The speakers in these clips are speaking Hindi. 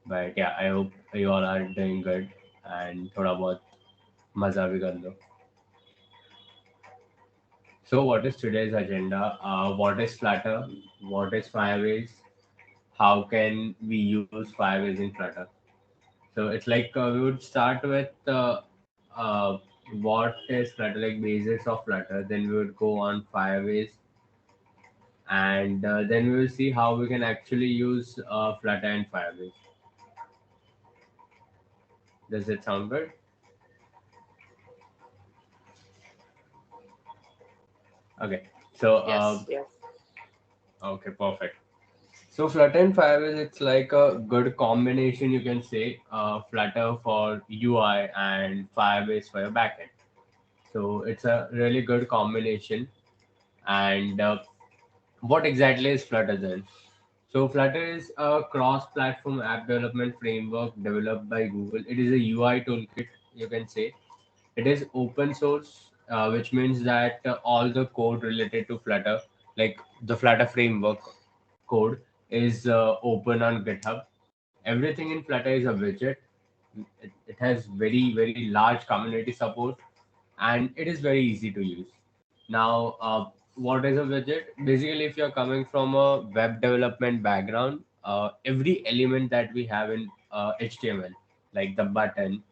But yeah, I hope you all are doing good and थोड़ा बहुत मजा भी कर लो. So what is today's agenda? What is Flutter? What is Firebase? How can we use Firebase in Flutter? So it's like we would start with what is Flutter, like basics of Flutter. Then we would go on Firebase, and then we will see how we can actually use Flutter and Firebase. Does it sound good? Okay. So Yes, yes. okay, perfect. So Flutter and Firebase, it's like a good combination, you can say. Flutter for UI and Firebase for your backend. So it's a really good combination. And what exactly is Flutter then? So Flutter is a cross-platform app development framework developed by Google. It is a UI toolkit, you can say. It is open source, which means that all the code related to Flutter, like the Flutter framework code, is open on GitHub. Everything in Flutter is a widget. It has very large community support, and it is very easy to use. Now, what is a widget? Basically, if you're coming from a web development background, every element that we have in HTML, like the button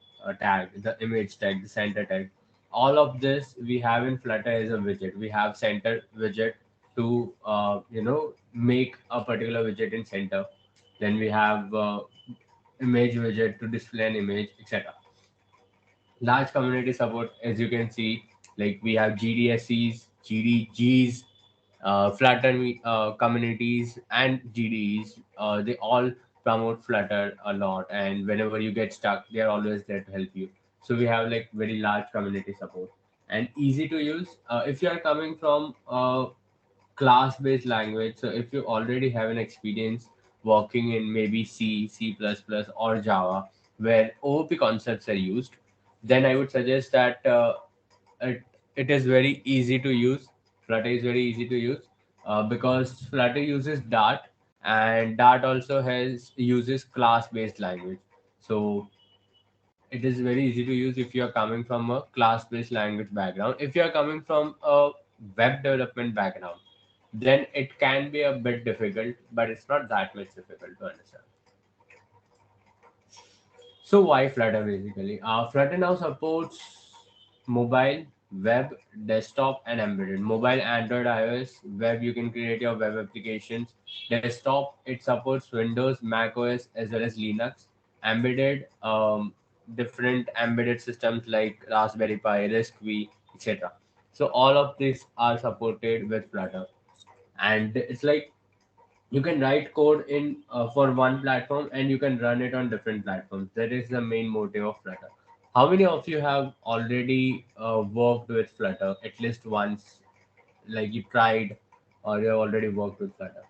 tag, the image tag, the center tag, all of this we have in Flutter as a widget. We have center widget to make a particular widget in center. Then we have image widget to display an image, etc. Large community support, as you can see, like we have GDSCs, GDGs, Flutter communities, and GDEs. They all promote Flutter a lot, and whenever you get stuck, they are always there to help you. So we have like very large community support and easy to use. If you are coming from class based language, so if you already have an experience working in maybe C, C++, or Java, where OOP concepts are used, then I would suggest that it, it is very easy to use. Flutter is very easy to use because Flutter uses Dart, and Dart also has uses class based language. So it is very easy to use if you are coming from a class based language background. If you are coming from a web development background, then it can be a bit difficult, but it's not that much difficult to understand. So why Flutter basically? Flutter now supports mobile, web, desktop, and embedded. Mobile, Android, iOS. Web, you can create your web applications. Desktop, it supports Windows, Mac OS, as well as Linux. Embedded, different embedded systems like Raspberry Pi, RISC-V, etc. So all of these are supported with Flutter, and it's like you can write code in for one platform and you can run it on different platforms. That is the main motive of Flutter. How many of you have already worked with Flutter at least once, like you tried or you have already worked with Flutter?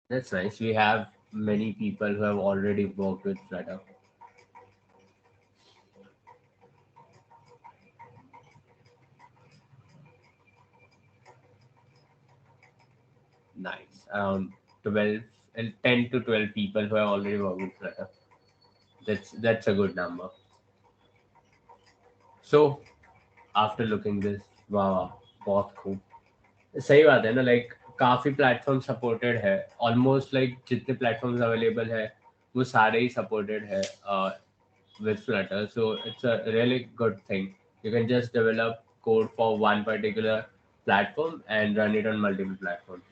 That's nice. We have many people who have already worked with Flutter. Nice. Around 12 and 10 to 12 people who have already worked with Flutter. That's a good number. So after looking this, wow, बहुत खूब. सही बात है ना, लाइक काफी प्लेटफॉर्म सपोर्टेड है. ऑलमोस्ट लाइक जितने प्लेटफॉर्म्स अवेलेबल है वो सारे ही सपोर्टेड है with Flutter. So it's a really good thing. You can just develop code for one particular platform and run it on multiple platforms.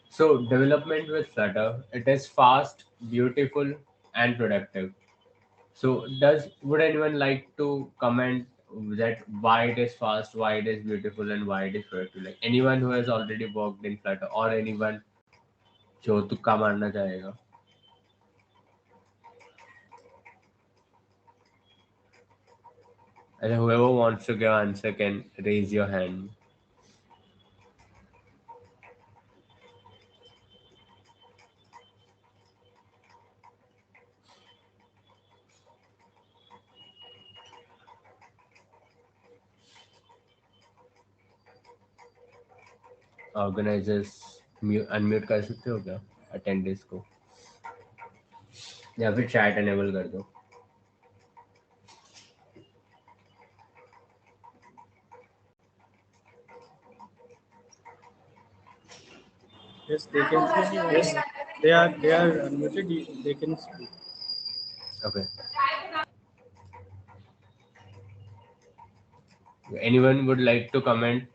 So development with Flutter, it is fast, beautiful, and productive. So does would anyone like to comment that why it is fast, why it is beautiful, and why it is productive? Like anyone who has already worked in Flutter or anyone जो तुक्का मारना चाहेगा. And whoever wants to give answer can raise your hand. Organisers unmute कर सकते हो क्या अटेंडेंस को, या फिर चैट एनेबल कर दो. Yes, they can. Yes, they are unmuted. They can speak. Okay. Anyone would like to comment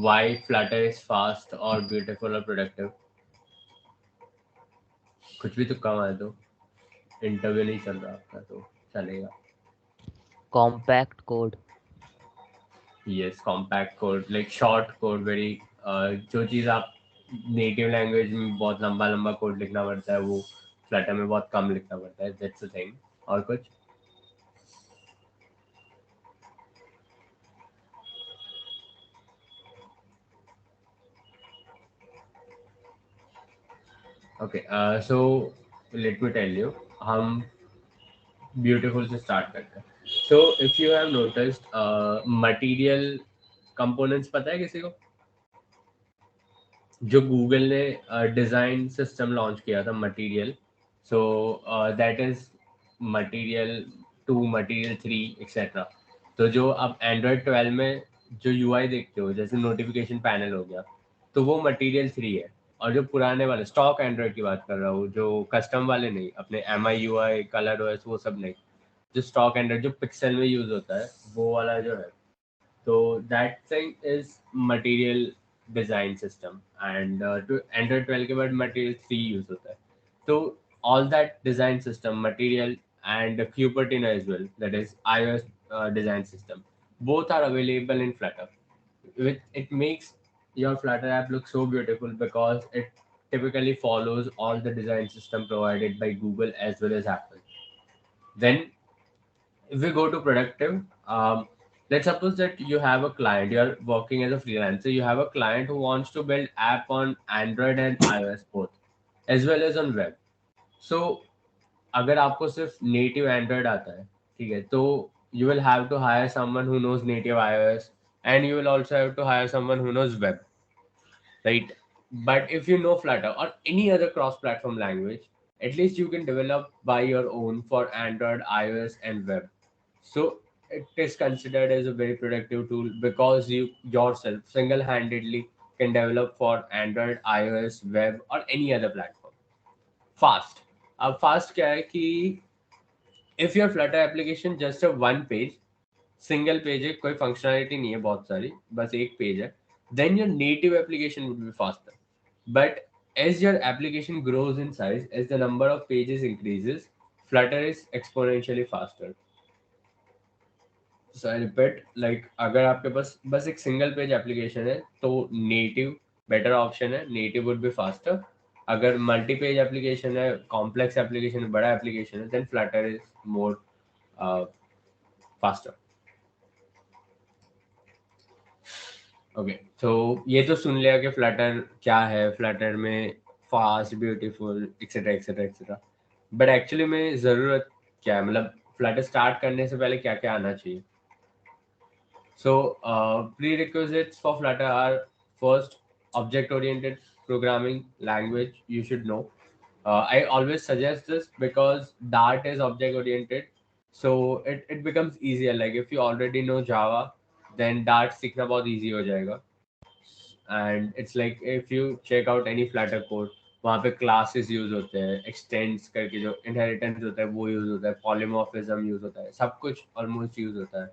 why Flutter is fast or beautiful or productive? कुछ भी तो कम है तो इंटरव्यू नहीं चल रहा आपका तो चलेगा. compact code. Yes, compact code, like short code, very जो चीज़ आप नेटिव लैंग्वेज में बहुत लंबा लंबा कोड लिखना पड़ता है वो फ्लटर में बहुत कम लिखना पड़ता है. That's the thing. और कुछ? Okay, so let me tell you. हम ब्यूटीफुल से स्टार्ट करते हैं. So if you have noticed material components पता है किसी को? जो गूगल ने डिज़ाइन सिस्टम लॉन्च किया था material. So that is material 2, material 3 etcetera. तो जो आप एंड्रॉयड 12 में जो यूआई देखते हो जैसे नोटिफिकेशन पैनल हो गया तो वो मटेरियल 3 है. और जो पुराने वाले स्टॉक एंड्रॉयड की बात कर रहा हूँ, जो कस्टम वाले नहीं, अपने M I U I colour OS वो सब नहीं, जो स्टॉक एंड्रॉयड जो पिक्सल में यूज होता है वो वाला जो है, तो that thing is material design system. And Android 12 के बाद मटेरियल 3 यूज होता है. तो all that design system material and Cupertino as well, that is iOS design system, both are available in Flutter. It makes your Flutter app look so beautiful because it typically follows all the design system provided by Google as well as Apple. Then if we go to productive, let's suppose that you have a client, you're working as a freelancer, you have a client who wants to build app on Android and iOS both as well as on web. So अगर आपको सिर्फ नेटिव एंड्रॉयड आता है, ठीक है, तो you will have to hire someone who knows native iOS and you will also have to hire someone who knows web, right? But if you know Flutter or any other cross platform language, at least you can develop by your own for Android, iOS and web. So it is considered as a very productive tool because you yourself single-handedly can develop for Android, iOS, web or any other platform. Fast. अब फास्ट क्या है कि if your Flutter application just a one page, single page है, कोई फंक्शनैलिटी नहीं है बहुत सारी, बस एक पेज है, then your native application would be faster. But as your application grows in size, as the number of pages increases, Flutter is exponentially faster. So I repeat, like अगर आपके पास बस एक सिंगल पेज एप्लीकेशन है तो नेटिव बेटर ऑप्शन है, नेटिव वुड बी फास्टर. अगर मल्टी पेज एप्लीकेशन है, कॉम्प्लेक्स एप्लीकेशन है, बड़ा एप्लीकेशन है, then Flutter is more faster. Okay, तो ये तो सुन लिया कि फ्लटर क्या है, फ्लटर में fast, beautiful etcetera etcetera etcetera. But actually में ज़रूरत क्या है, मतलब फ्लटर स्टार्ट करने से पहले क्या क्या आना चाहिए? So, prerequisites for Flutter are first, object-oriented programming language you should know. I always suggest this because Dart is object-oriented, so it becomes easier. Like if you already know Java, then Dart सीखना बहुत easy हो जाएगा. And it's like if you check out any Flutter code, वहाँ पे classes use होते हैं, extends करके जो inheritance होता है वो use होता है, polymorphism use होता है, सब कुछ almost use होता है.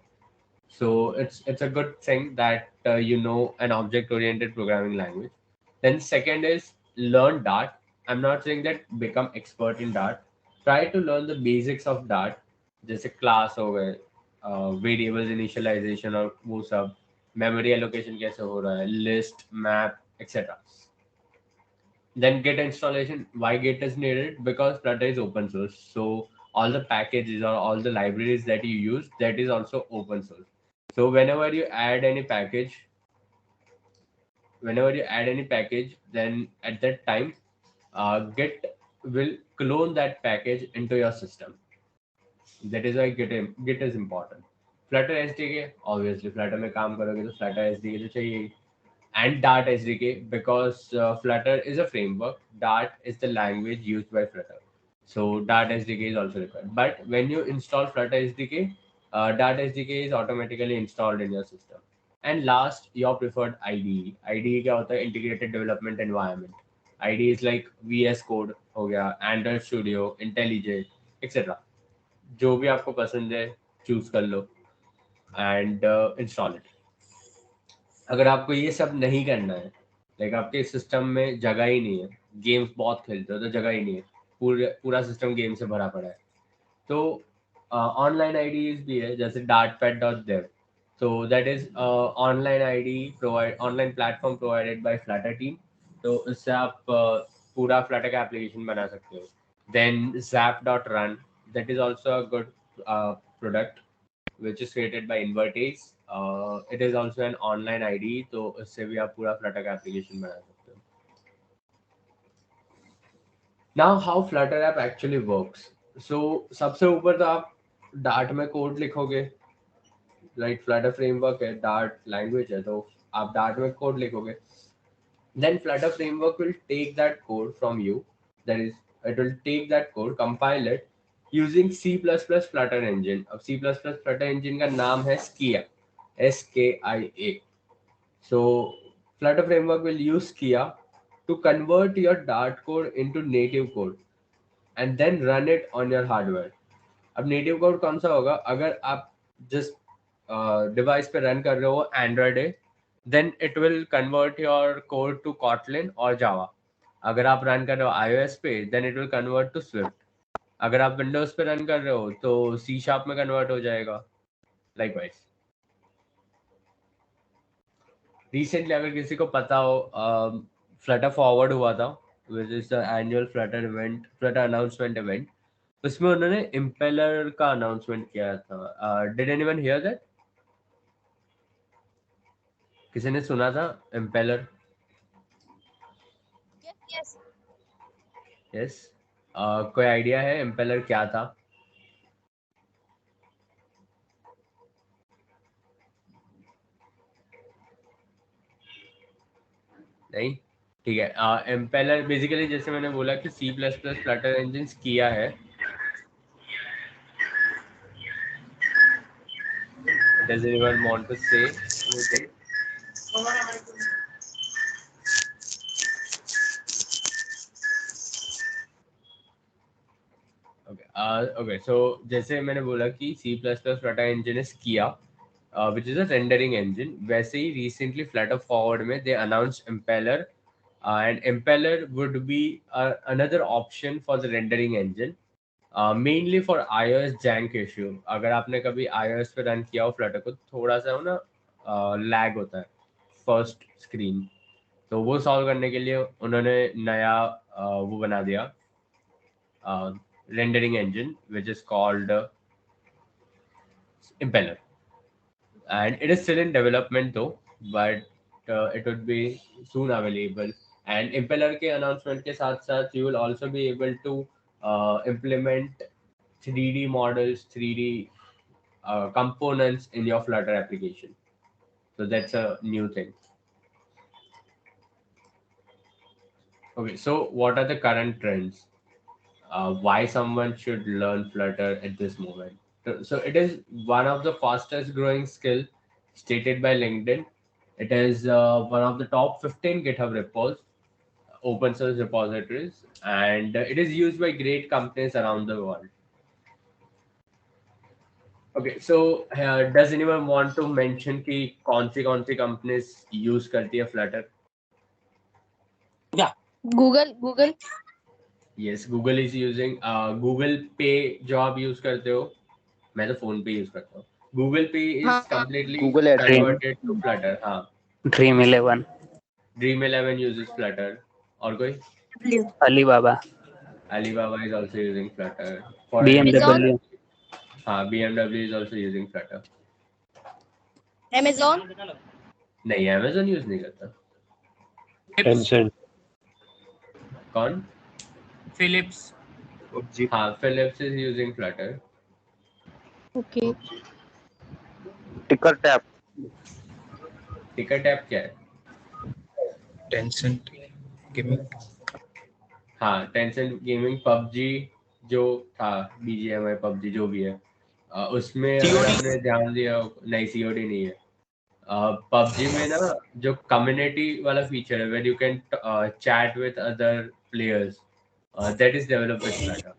So it's a good thing that you know an object oriented programming language. Then second is learn Dart. I'm not saying that become expert in Dart. Try to learn the basics of Dart, जैसे class हो गए, variables initialization और वो सब, memory allocation कैसे हो रहा है, list, map, etc. Then Git installation. Why Git is needed? Because Flutter is open source. So all the packages or all the libraries that you use, that is also open source. So whenever you add any package, then at that time, Git will clone that package into your system. That is why Git is important. Flutter SDK, obviously Flutter में काम करोगे तो Flutter SDK तो चाहिए. and Dart SDK, because Flutter is a framework. Dart is the language used by Flutter. So Dart SDK is also required. But when you install Flutter SDK, Dart SDK is automatically installed in your system. And last, your preferred IDE. IDE क्या होता है? Integrated Development Environment. IDE is like VS Code हो गया, Android Studio, IntelliJ, etc. जो भी आपको पसंद है चूज कर लो एंड इंस्टॉल इट. अगर आपको ये सब नहीं करना है, लाइक आपके सिस्टम में जगह ही नहीं है, गेम्स बहुत खेलते हो तो जगह ही नहीं है, पूरा सिस्टम गेम से भरा पड़ा है, तो ऑनलाइन आईडीज भी है जैसे dartpad.dev. So that is online ID provide online platform provided by Flutter team. तो इससे आप पूरा फ्लटर का एप्लीकेशन बना सकते हो. Then zap.run, that is also a good product which is created by Invertase. It is also an online ID, तो इससे भी आप पूरा Flutter का application बना सकते हो. Now how Flutter app actually works. So सबसे ऊपर तो आप Dart में कोड लिखोगे, राइट? Flutter framework है, Dart language है, तो आप Dart में कोड लिखोगे. Then Flutter framework will take that code from you. That is, it will take that code, compile it using C++ Flutter engine. अब C++ Flutter engine का नाम है Skia, SKIA. So Flutter framework will use Skia to convert your Dart code into native code and then run it on your hardware. अब नेटिव कोड कौन सा होगा? अगर आप जिस डिवाइस पे रन कर रहे हो एंड्रॉयड है, then it will convert your code to Kotlin और जावा. अगर आप रन कर रहे हो iOS पे, then it will convert to Swift. अगर आप विंडोज पे रन कर रहे हो तो सी शार्प में कन्वर्ट हो जाएगा. लाइकवाइज रिसेंटली अगर किसी को पता हो, फ्लटर फॉरवर्ड हुआ था, which is the annual Flutter event, Flutter announcement event. उसमें उन्होंने इम्पेलर का अनाउंसमेंट किया था. Did anyone here that? किसी ने सुना था इम्पेलर? Yes. यस. कोई आइडिया है इम्पेलर क्या था? नहीं? ठीक है. इम्पेलर बेसिकली जैसे मैंने बोला कि C++ फ्लटर इंजन किया है. Does anyone want to say anything? Okay. So जैसे मैंने बोला कि C++ Flutter engine is Kia, which is a rendering engine. वैसे ही recently Flutter Forward में they announced Impeller, and Impeller would be another option for the rendering engine, mainly for iOS jank issue. अगर आपने कभी iOS पे रन किया हो Flutter को, थोड़ा सा हो ना lag होता है फर्स्ट स्क्रीन, तो वो सॉल्व करने के लिए उन्होंने नया वो बना दिया rendering engine which is called Impeller, and it is still in development though, but it would be soon available. And Impeller के announcement के साथ साथ you will also be able to implement 3D models, 3D components in your Flutter application. So that's a new thing. Okay, so what are the current trends? Why someone should learn Flutter at this moment? So it is one of the fastest growing skill stated by LinkedIn. It is one of the top 15 GitHub repos, open source repositories, and it is used by great companies around the world. Okay, so does anyone want to mention कि कौन सी companies use करती है Flutter? Google. Yes, Google is using Google Pay जो आप use करते हो, मैं तो फोन पे यूज करता हूँ. Google Pay is हाँ. completely Google Ads. converted to Flutter. हाँ. Dream11, Dream11 uses Flutter. और कोई? Alibaba, Alibaba is also using Flutter. For BMW, हाँ, BMW is also using Flutter. Amazon. नहीं, Amazon यूज नहीं करता. Tencent. कौन? Philips. हाँ, Philips is using Flutter. Okay. TickerTap, ticket app क्या है? Tencent gaming. हाँ, टेंसेंट गेमिंग, पबजी जो था, BGMI पबजी जो भी है, उसमें अगर आपने ध्यान दिया, नहीं COD नहीं है। पबजी में ना जो कम्युनिटी वाला फीचर है, where you can chat with other players, that is developed with Flutter.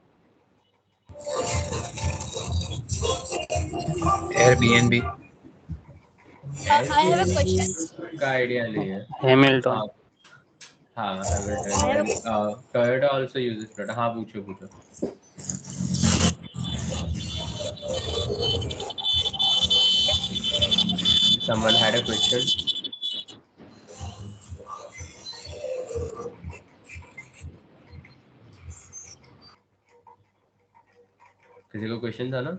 Airbnb. I have a question. का आइडिया नहीं है। हैमिल्टन। हाँ हाँ, Hamilton I have and Toyota also uses Flutter. हाँ, पूछो पूछो। Someone had a question. किसी को क्वेश्चन था ना?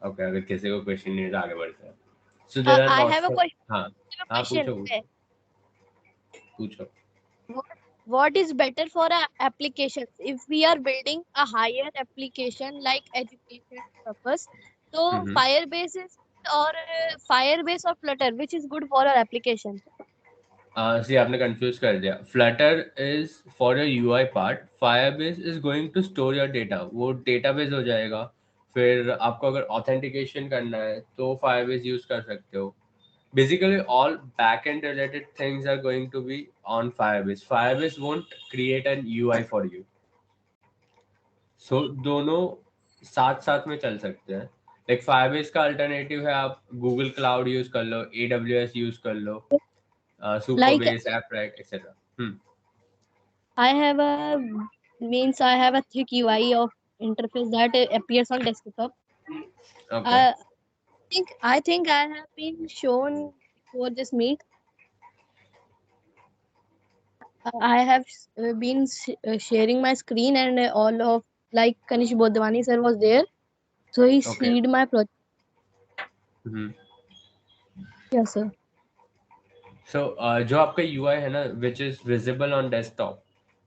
ओके, अगर किसी को क्वेश्चन नहीं है तो आगे बढ़ते हैं। So there are I lots have a of. question. हाँ हाँ, Question. पूछो पूछो। What is better for a applications if we are building a higher application like education purpose? So Firebase is or Firebase or Flutter, which is good for our application? सी आपने कंफ्यूज कर दिया। Flutter is for your UI part, Firebase is going to store your data, वो डेटाबेस हो जाएगा। फिर आपको अगर ऑथेंटिकेशन करना है तो फायरबेस यूज कर सकते हो। Basically, all backend related things are going to be on Firebase. Firebase won't create an UI for you. So दोनों साथ साथ में चल सकते हैं। Like Firebase का अल्टरनेटिव है, आप Google Cloud यूज कर लो, AWS यूज कर लो, Like Superbase, AppRack, etc. I have a thick UI of interface that appears on desktop. Okay. I think I have been shown for this meet. I have been sharing my screen and all of like Kanish Bodhwani sir was there, so he Okay. seed my project. Yes sir. So जो आपका UI है ना, which is visible on desktop,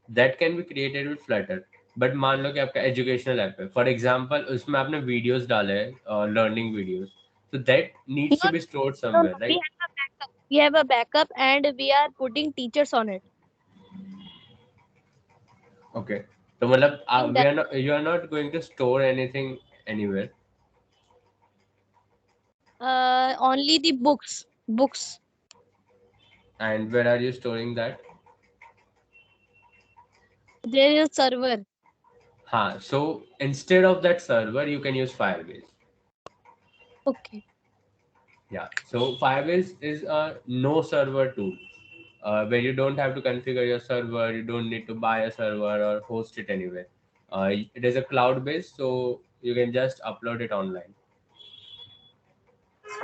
that can be created with Flutter. But मान लो कि आपका एजुकेशनल ऐप है, फॉर एग्जांपल उसमें आपने वीडियोस डाले हैं, learning videos, so that needs to No, be stored no, somewhere, we right? have a backup. We have a backup and we are putting teachers on it. Okay. तो मतलब In that, you are not going to store anything anywhere. only the books. And where are you storing that? There is a server. हाँ, so instead of that server, you can use Firebase. Okay. Yeah. So Firebase is a no server tool, where you don't have to configure your server, you don't need to buy a server or host it anywhere. It is a cloud based, so you can just upload it online.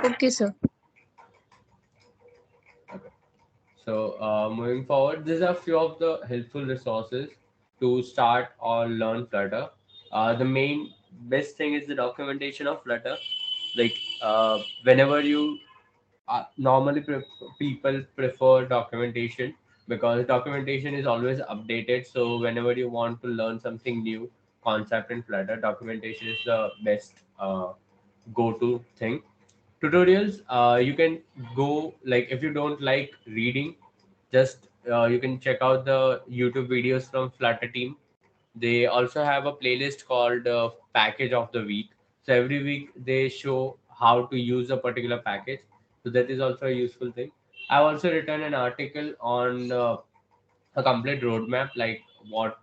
Okay, sir. Okay. So moving forward, these are few of the helpful resources to start or learn Flutter. The main best thing is the documentation of Flutter. Like whenever you normally people prefer documentation, because documentation is always updated. So whenever you want to learn something new concept in Flutter, documentation is the best go-to thing. Tutorials, you can go, like if you don't like reading, just you can check out the YouTube videos from Flutter team. They also have a playlist called package of the week. So every week they show how to use a particular package, so that is also a useful thing. I've also written an article on a complete roadmap, like what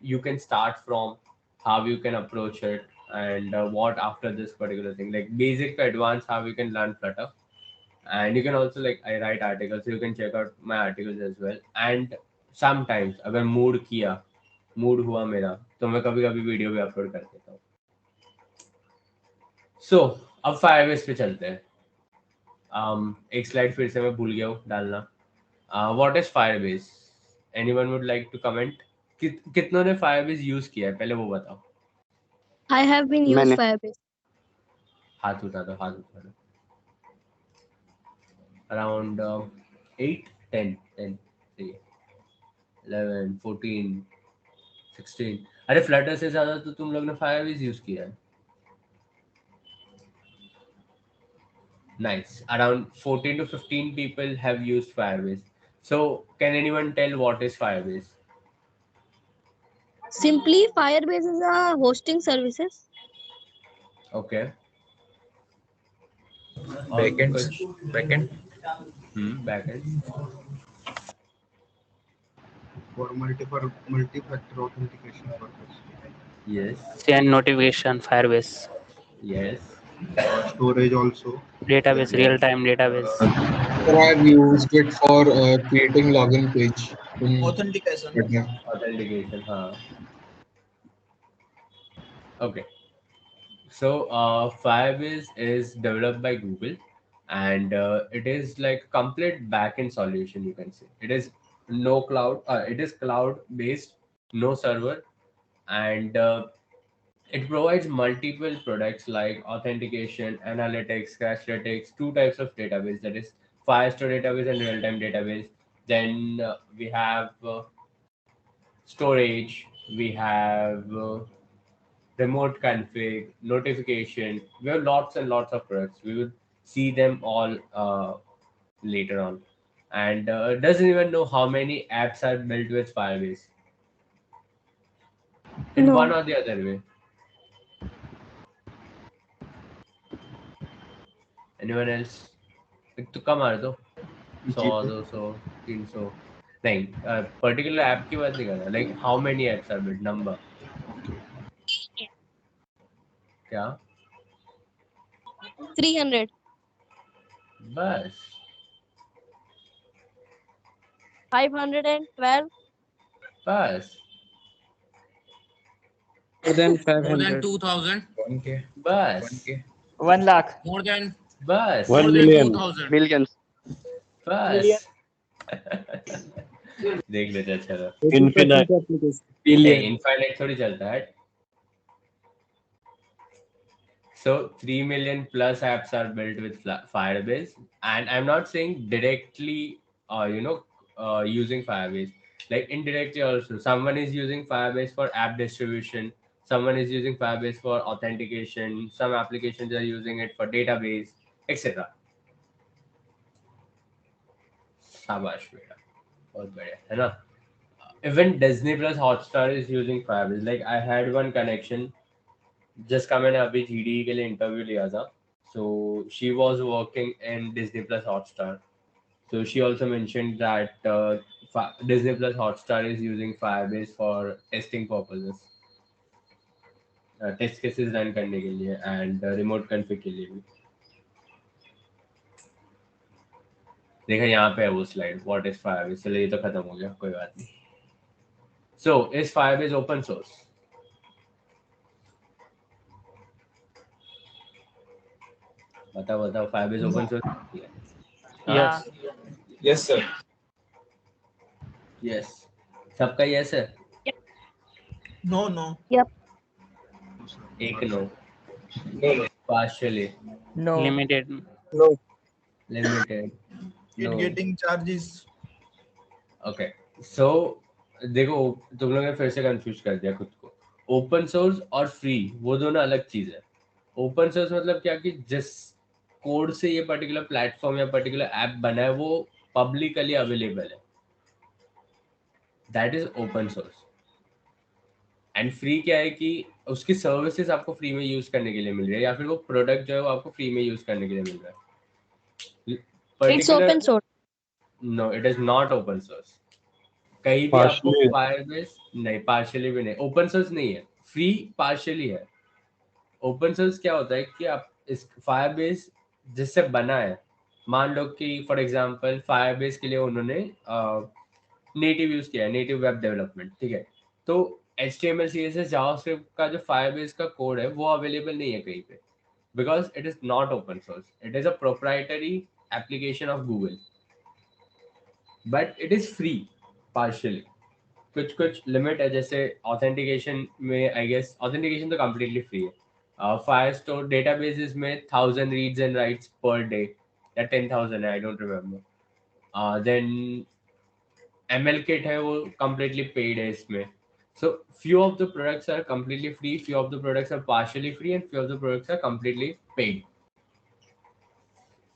you can start from, how you can approach it, and what after this particular thing, like basic to advanced, how you can learn Flutter. And you can also, like, I write articles, so you can check out my articles as well. And sometimes अगर मूड हुआ मेरा, तो मैं कभी कभी वीडियो भी अपलोड कर देता हूँ। सो अब फायरबेस पे चलते हैं। एक स्लाइड फिर से मैं भूल गया हूँ डालना। What is Firebase? Anyone would like to comment? कितनों ने फायरबेस यूज किया है, पहले वो बताओ। I have been used मैंने Firebase. हाथ उठा दो, हाथ उठा दो। अराउंड 8 10 10 11 14 16। अरे फ्लटर से ज्यादा तो तुम लोग ने फायरबेस यूज किया है। Nice. Around 14 to 15 people have used Firebase. So, can anyone tell what is Firebase? Simply, Firebase is a hosting services. Okay. और Backends, कुछ backend backend. for multi-factor authentication purpose. Yes. Send notification, Firebase. Yes. Storage also. Database, Yes. real-time database. Sir, I've used it for creating login page in authentication. Flutter. Authentication. Okay. So Firebase is developed by Google, and it is like complete backend solution. You can say it is no cloud. It is cloud based, no server, and it provides multiple products like authentication, analytics, crashlytics, two types of database, that is Firestore database and real-time database. Then we have storage, we have remote config, notification. We have lots and lots of products. We will see them all later on. And doesn't even know how many apps are built with Firebase in one No. or the other way. Anyone else? एक तुक्का मार दो. 100, GP. 200, 300. नहीं, पर्टिकुलर ऐप की बात नहीं कर रहा. Like how many apps are built, number क्या? 300. बस 512. बस More than More than 500. 2000. 1K. बस 1K. 1 lakh. More than बस One more than million. 2000. Millions. बस देख लेते हैं. चलो 80% Infinite. application. नहीं, Billion. इनफाइनाइट थोड़ी चलता है. So 3 million plus apps are built with Firebase, and I'm not saying directly, using Firebase. Like indirectly also, someone is using Firebase for app distribution. Someone is using Firebase for authentication. Some applications are using it for database, etc. शाबाश बेटा, बहुत बढ़िया है ना. Even Disney Plus Hotstar is using Firebase. Like I had one connection जिसका मैंने अभी जीडी के लिए इंटरव्यू लिया था. So she was working in Disney Plus Hotstar. So she also mentioned that Disney Plus Hotstar is using Firebase for testing purposes, test cases run करने के लिए एंड रिमोट कॉन्फ़िग के लिए भी. देखा यहाँ पे है वो स्लाइड, व्हाट इज Firebase. चलो ये तो खत्म हो गया, कोई बात नहीं. So is Firebase open source? बताओ Firebase open source है? Yes. Yes, sir. Yes. सबका yes है? No, no. Yep. एक no. No. Partially. No. Limited. No. Limited. It No. getting charges. Okay. So देखो, तुम लोगों ने फिर से कंफ्यूज कर दिया खुद को. ओपन सोर्स और फ्री वो दोनों अलग चीज है. ओपन सोर्स मतलब क्या कि जिस कोड से ये पर्टिकुलर प्लेटफॉर्म या पर्टिकुलर ऐप बना है वो पब्लिकली अवेलेबल है, that is open source. And free क्या है कि उसकी सर्विसेज आपको फ्री में यूज करने के लिए मिल रही है, या फिर वो प्रोडक्ट जो है वो आपको फ्री में यूज करने के लिए मिल रहा है. It's open source. No, it is not open source. कहीं भी आपको Partially. फायरबेस नहीं, पार्शियली भी नहीं. ओपन सोर्स नहीं है, फ्री पार्शियली है. ओपन सोर्स क्या होता है कि आप इस फायरबेस जिससे बना है, मान लो कि फॉर एग्जांपल फायरबेस के लिए उन्होंने नेटिव यूज किया है, नेटिव वेब डेवलपमेंट, ठीक है. तो HTML CSS जावास्क्रिप्ट का जो फायरबेस का कोड है वो अवेलेबल नहीं है कहीं पे, because it is not open source. It is a proprietary application of Google, but it is free partially. कुछ लिमिट है, जैसे ऑथेंटिकेशन में आई गेस ऑथेंटिकेशन तो कम्प्लीटली फ्री है. फायरस्टोर डेटाबेसेस में 1000 reads and writes per day या 10,000 है, I don't remember. Then ML kit है, वो completely paid है इसमें. So few of the products are completely free, few of the products are partially free, and few of the products are completely paid.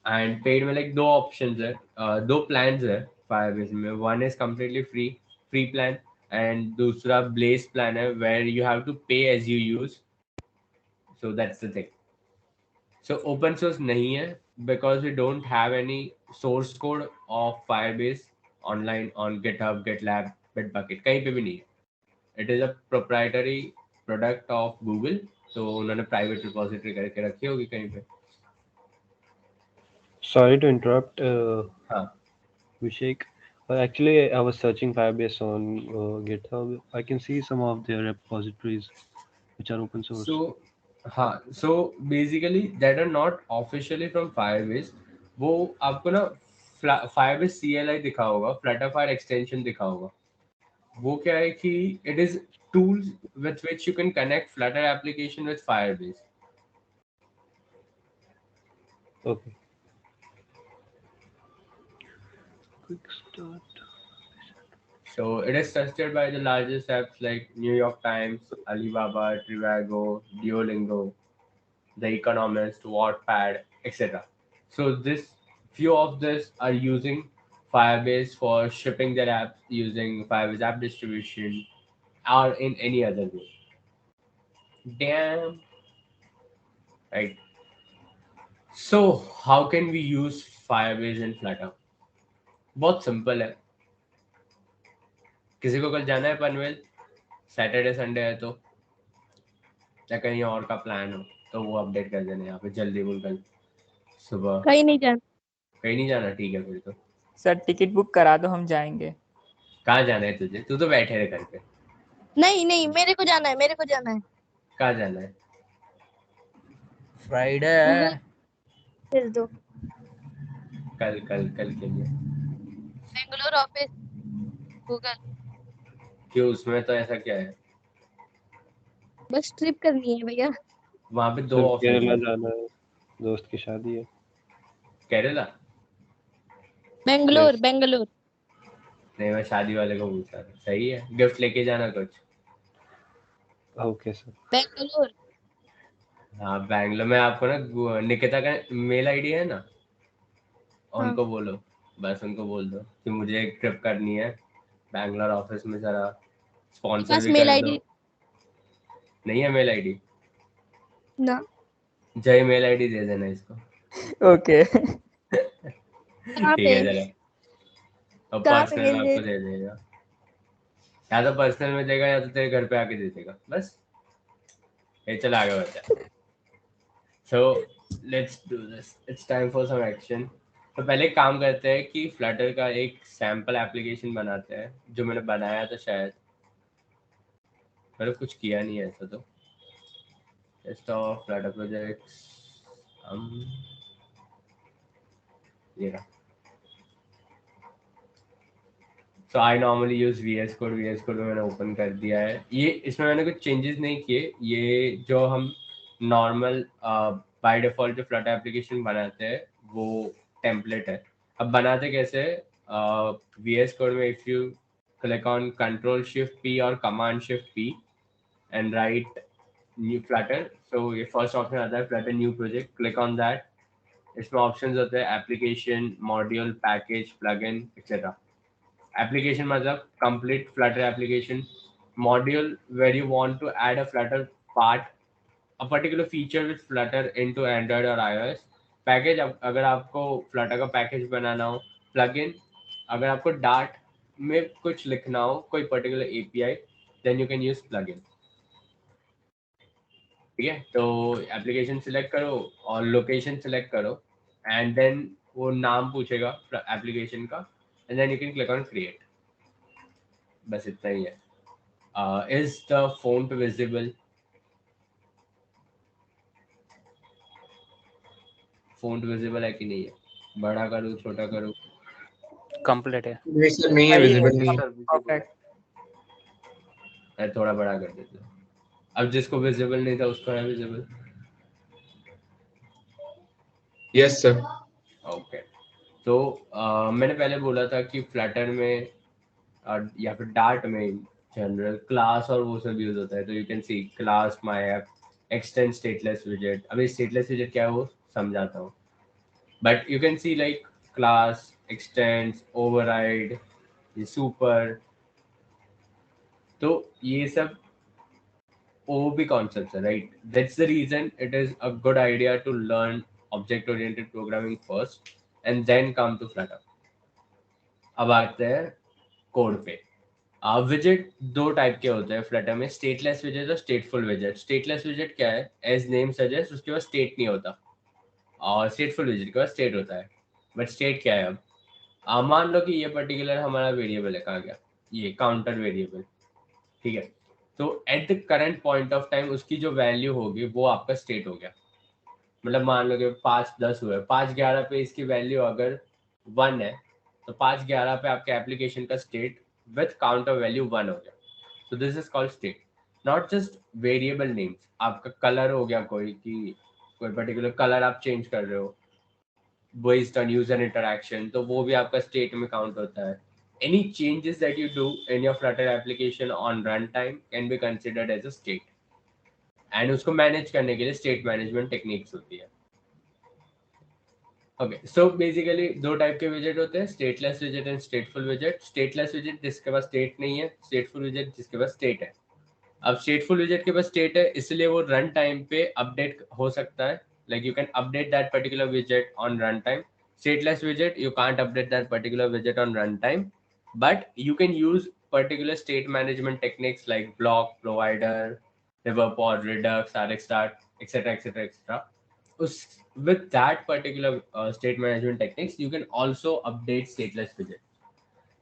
And paid में लाइक दो ऑप्शंस है, दो प्लान्स है फायरबेस में. One is completely free plan and दूसरा ब्लेज प्लान है where you have to pay as you use. So that's the thing. So open source नहीं है because we don't have any source code of Firebase online on GitHub, GitLab, Bitbucket कहीं पे भी नहीं है. It is a proprietary product of Google. तो उन्होंने private repository करके रखी होगी कहीं पे. Sorry to interrupt, हाँ. Vishek. Actually, I was searching Firebase on GitHub. I can see some of their repositories which are open source. So basically that are not officially from Firebase. वो आपको ना Firebase CLI दिखा होगा, Flutter Forward extension दिखा होगा. वो क्या है कि it is tools with which you can connect Flutter application with Firebase. Okay. Quick start. So it is trusted by the largest apps like New York Times, Alibaba, Trivago, Duolingo, The Economist, Wattpad, etc. So this few of this are using Firebase for shipping their apps using Firebase app distribution or in any other way. Damn. Right. So how can we use Firebase in Flutter? बहुत सिंपल है. किसी को कल जाना है पनवेल, सैटरडे संडे है तो, या कहीं और का प्लान हो तो वो अपडेट कर देना यहाँ पे जल्दी बोल कल सुबह. कहीं नहीं जाना. कहीं नहीं जाना, ठीक है फिर तो. सर टिकट बुक करा दो, हम जाएंगे. कहाँ जाना है तुझे? तू तो बैठे रहे घर पे. नहीं मेरे को जाना है, मेरे को जाना है. कहाँ जाना है? फ्राइडे गूगल भेज दो. कल कल कल के लिए. Bangalore office Google. क्यों, उसमें तो ऐसा क्या है? बस ट्रिप करनी है भैया. वहाँ पे दो सर ऑफिस केरला है. जाना है, दोस्त की शादी है. केरला बेंगलोर Yes. बेंगलोर. नहीं, मैं शादी वाले को पूछा था. सही है, गिफ्ट लेके जाना कुछ. Okay sir. बेंगलोर. हाँ बैंगलोर में. आपको ना निकिता का मेल आईडी है ना, हाँ. उनको बोलो, बस उनको बोल दो कि मुझे एक ट्रिप करनी है बैंगलोर ऑफिस में, जरा स्पॉन्सर बस भी मेल कर आईडी दो. नहीं है मेल आईडी? ना. जय मेल आईडी दे देना इसको. ओके. कहाँ ठीक पे है चलो. और कहाँ पे पर्सनल में भेज आपको दे देगा, या तो पर्सनल में देगा या तो तेरे घर पे आके दे देगा. बस ये चल आगे बढ़ते हैं. So let's do this. It's time for some action. तो पहले एक काम करते हैं कि फ्लटर का एक सैम्पल एप्लीकेशन बनाते हैं, जो मैंने बनाया था शायद. मैंने कुछ किया नहीं है ऐसा तो. Test of Flutter projects. हम ये रहा. So I normally use VS code. VS code मैंने ओपन कर दिया है. ये इसमें मैंने कुछ चेंजेस नहीं किए. ये जो हम नॉर्मल बाय डिफॉल्ट जो फ्लटर एप्लीकेशन बनाते हैं वो टेम्पलेट है. अब बनाते कैसे? VS कोड में if you click on Control Shift P or Command Shift P and write new Flutter. So ये फर्स्ट ऑप्शन आता है Flutter new project. Click on that. इसमें ऑप्शंस होते हैं application, module, package, plugin etcetera. Application मतलब complete Flutter application. Module where you want to add a Flutter part, a particular feature with Flutter into Android or iOS. Package अगर आपको Flutter का पैकेज बनाना हो. Plugin अगर आपको Dart में कुछ लिखना हो, कोई particular API, then you can use plugin. ठीक है. तो एप्लीकेशन सिलेक्ट करो और लोकेशन सिलेक्ट करो एंड देन वो नाम पूछेगा एप्लीकेशन का and then you can click on create. बस इतना ही है. इज द फोन पे विजिबल? फोन विजिबल है कि नहीं है? बड़ा करूँ, छोटा करूँ? कंप्लीट है. नहीं सर, नहीं है, विजिबल नहीं है. परफेक्ट. मैं थोड़ा बड़ा कर देता हूँ. अब जिसको विजिबल नहीं था उसको है विजिबल. Yes sir. ओके. तो मैंने पहले बोला था कि फ्लटर में या फिर डार्ट में जनरल क्लास और वो सब यूज होता है. तो you can see class my app, extend stateless विजेट. अभी स्टेटलेस विजेट क्या है वो समझाता हूँ. But you can see like class, extends, override, ये super, तो ये सब OOP concepts है, right? That's the reason it is a good idea to learn object-oriented programming first and then come to Flutter. अब आते हैं कोड पे. विजेट दो टाइप के होते हैं फ्लटर में, स्टेटलेस विजेट और स्टेटफुल विजेट. स्टेटलेस विजेट क्या है? एज नेम सजेस्ट उसके पास स्टेट नहीं होता, और स्टेटफुल विजेट के पास स्टेट होता है. बट स्टेट क्या है? अब मान लो कि ये पर्टिकुलर हमारा वेरिएबल है, कहाँ गया ये काउंटर वेरिएबल, ठीक है. तो at the current point of time उसकी जो वैल्यू होगी वो आपका स्टेट हो गया. मतलब मान लो कि 5-10 हुए, 5-11 पे इसकी वैल्यू अगर 1 है तो 5-11 पे आपके एप्लीकेशन का स्टेट विथ काउंटर वैल्यू 1 हो गया. So this is called state. Not just variable names, आपका कलर हो गया कोई, कि कोई पर्टिकुलर कलर आप चेंज कर रहे हो बेस्ड ऑन यूजर इंटरेक्शन, तो वो भी आपका स्टेट में काउंट होता है. Any changes that you do in your Flutter application on runtime can be considered as a state. And उसको मैनेज करने के लिए स्टेट मैनेजमेंट टेक्निक्स होती है. ओके, सो बेसिकली दो टाइप के विजेट होते हैं, स्टेटलेस विजेट एंड स्टेटफुल विजेट. स्टेटलेस विजेट जिसके पास स्टेट नहीं है, स्टेटफुल विजेट जिसके पास स्टेट है. अब स्टेटफुल विजेट के पास स्टेट है, इसलिए वो रन टाइम पे अपडेट हो सकता है. Like you can update that particular विजेट on run time. Stateless widget, you can't update that particular widget on runtime, but you can use particular state management techniques like block, provider, river pod, redux, rxstart, etc., etc., etc. With that particular state management techniques, you can also update stateless widget.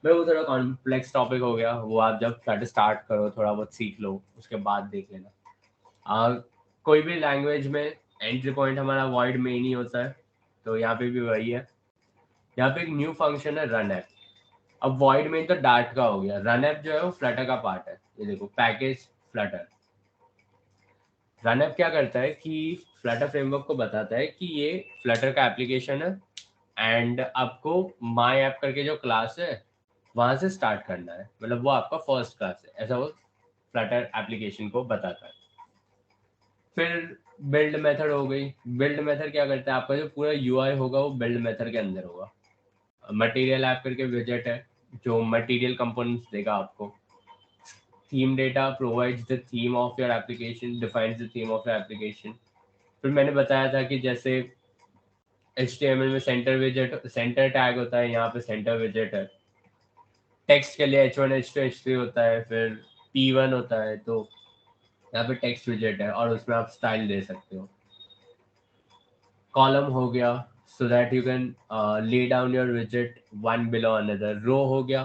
मैं वो थोड़ा कॉम्प्लेक्स टॉपिक हो गया, वो आप जब फ्लटर स्टार्ट करो थोड़ा बहुत सीख लो, उसके बाद देख लेना. कोई भी लैंग्वेज में एंट्री पॉइंट हमारा वॉइड में ही नहीं होता है, तो यहाँ पे भी वही है. यहाँ पे एक न्यू फंक्शन है रन ऐप. अब वॉइड में तो डार्ट का हो गया, रन ऐप जो है वो फ्लटर का पार्ट है. ये देखो पैकेज फ्लटर. रन ऐप क्या करता है कि फ्लटर फ्रेमवर्क को बताता है कि ये फ्लटर का एप्लीकेशन है एंड आपको माई ऐप करके जो क्लास है वहां से स्टार्ट करना है, मतलब वो आपका फर्स्ट क्लास है, ऐसा वो फ्लटर एप्लीकेशन को बताता है. फिर बिल्ड मेथड हो गई. बिल्ड मेथड क्या करता है? आपका जो पूरा यूआई होगा वो बिल्ड मेथड के अंदर होगा. मटेरियल ऐप करके विजेट है जो मटेरियल कंपोनेंट्स देगा आपको. Theme data provides the theme of your application, defines the theme of your application. फिर मैंने बताया था कि जैसे HTML में सेंटर विजेट, सेंटर टैग होता है, यहाँ पे सेंटर विजेट है. टेक्स्ट के लिए H1 H2 H3 होता है, फिर P1 होता है, तो यहाँ पे टेक्स्ट विजेट है और उसमें आप स्टाइल दे सकते हो. कॉलम हो गया so that you can lay down your widget one below another. Row हो गया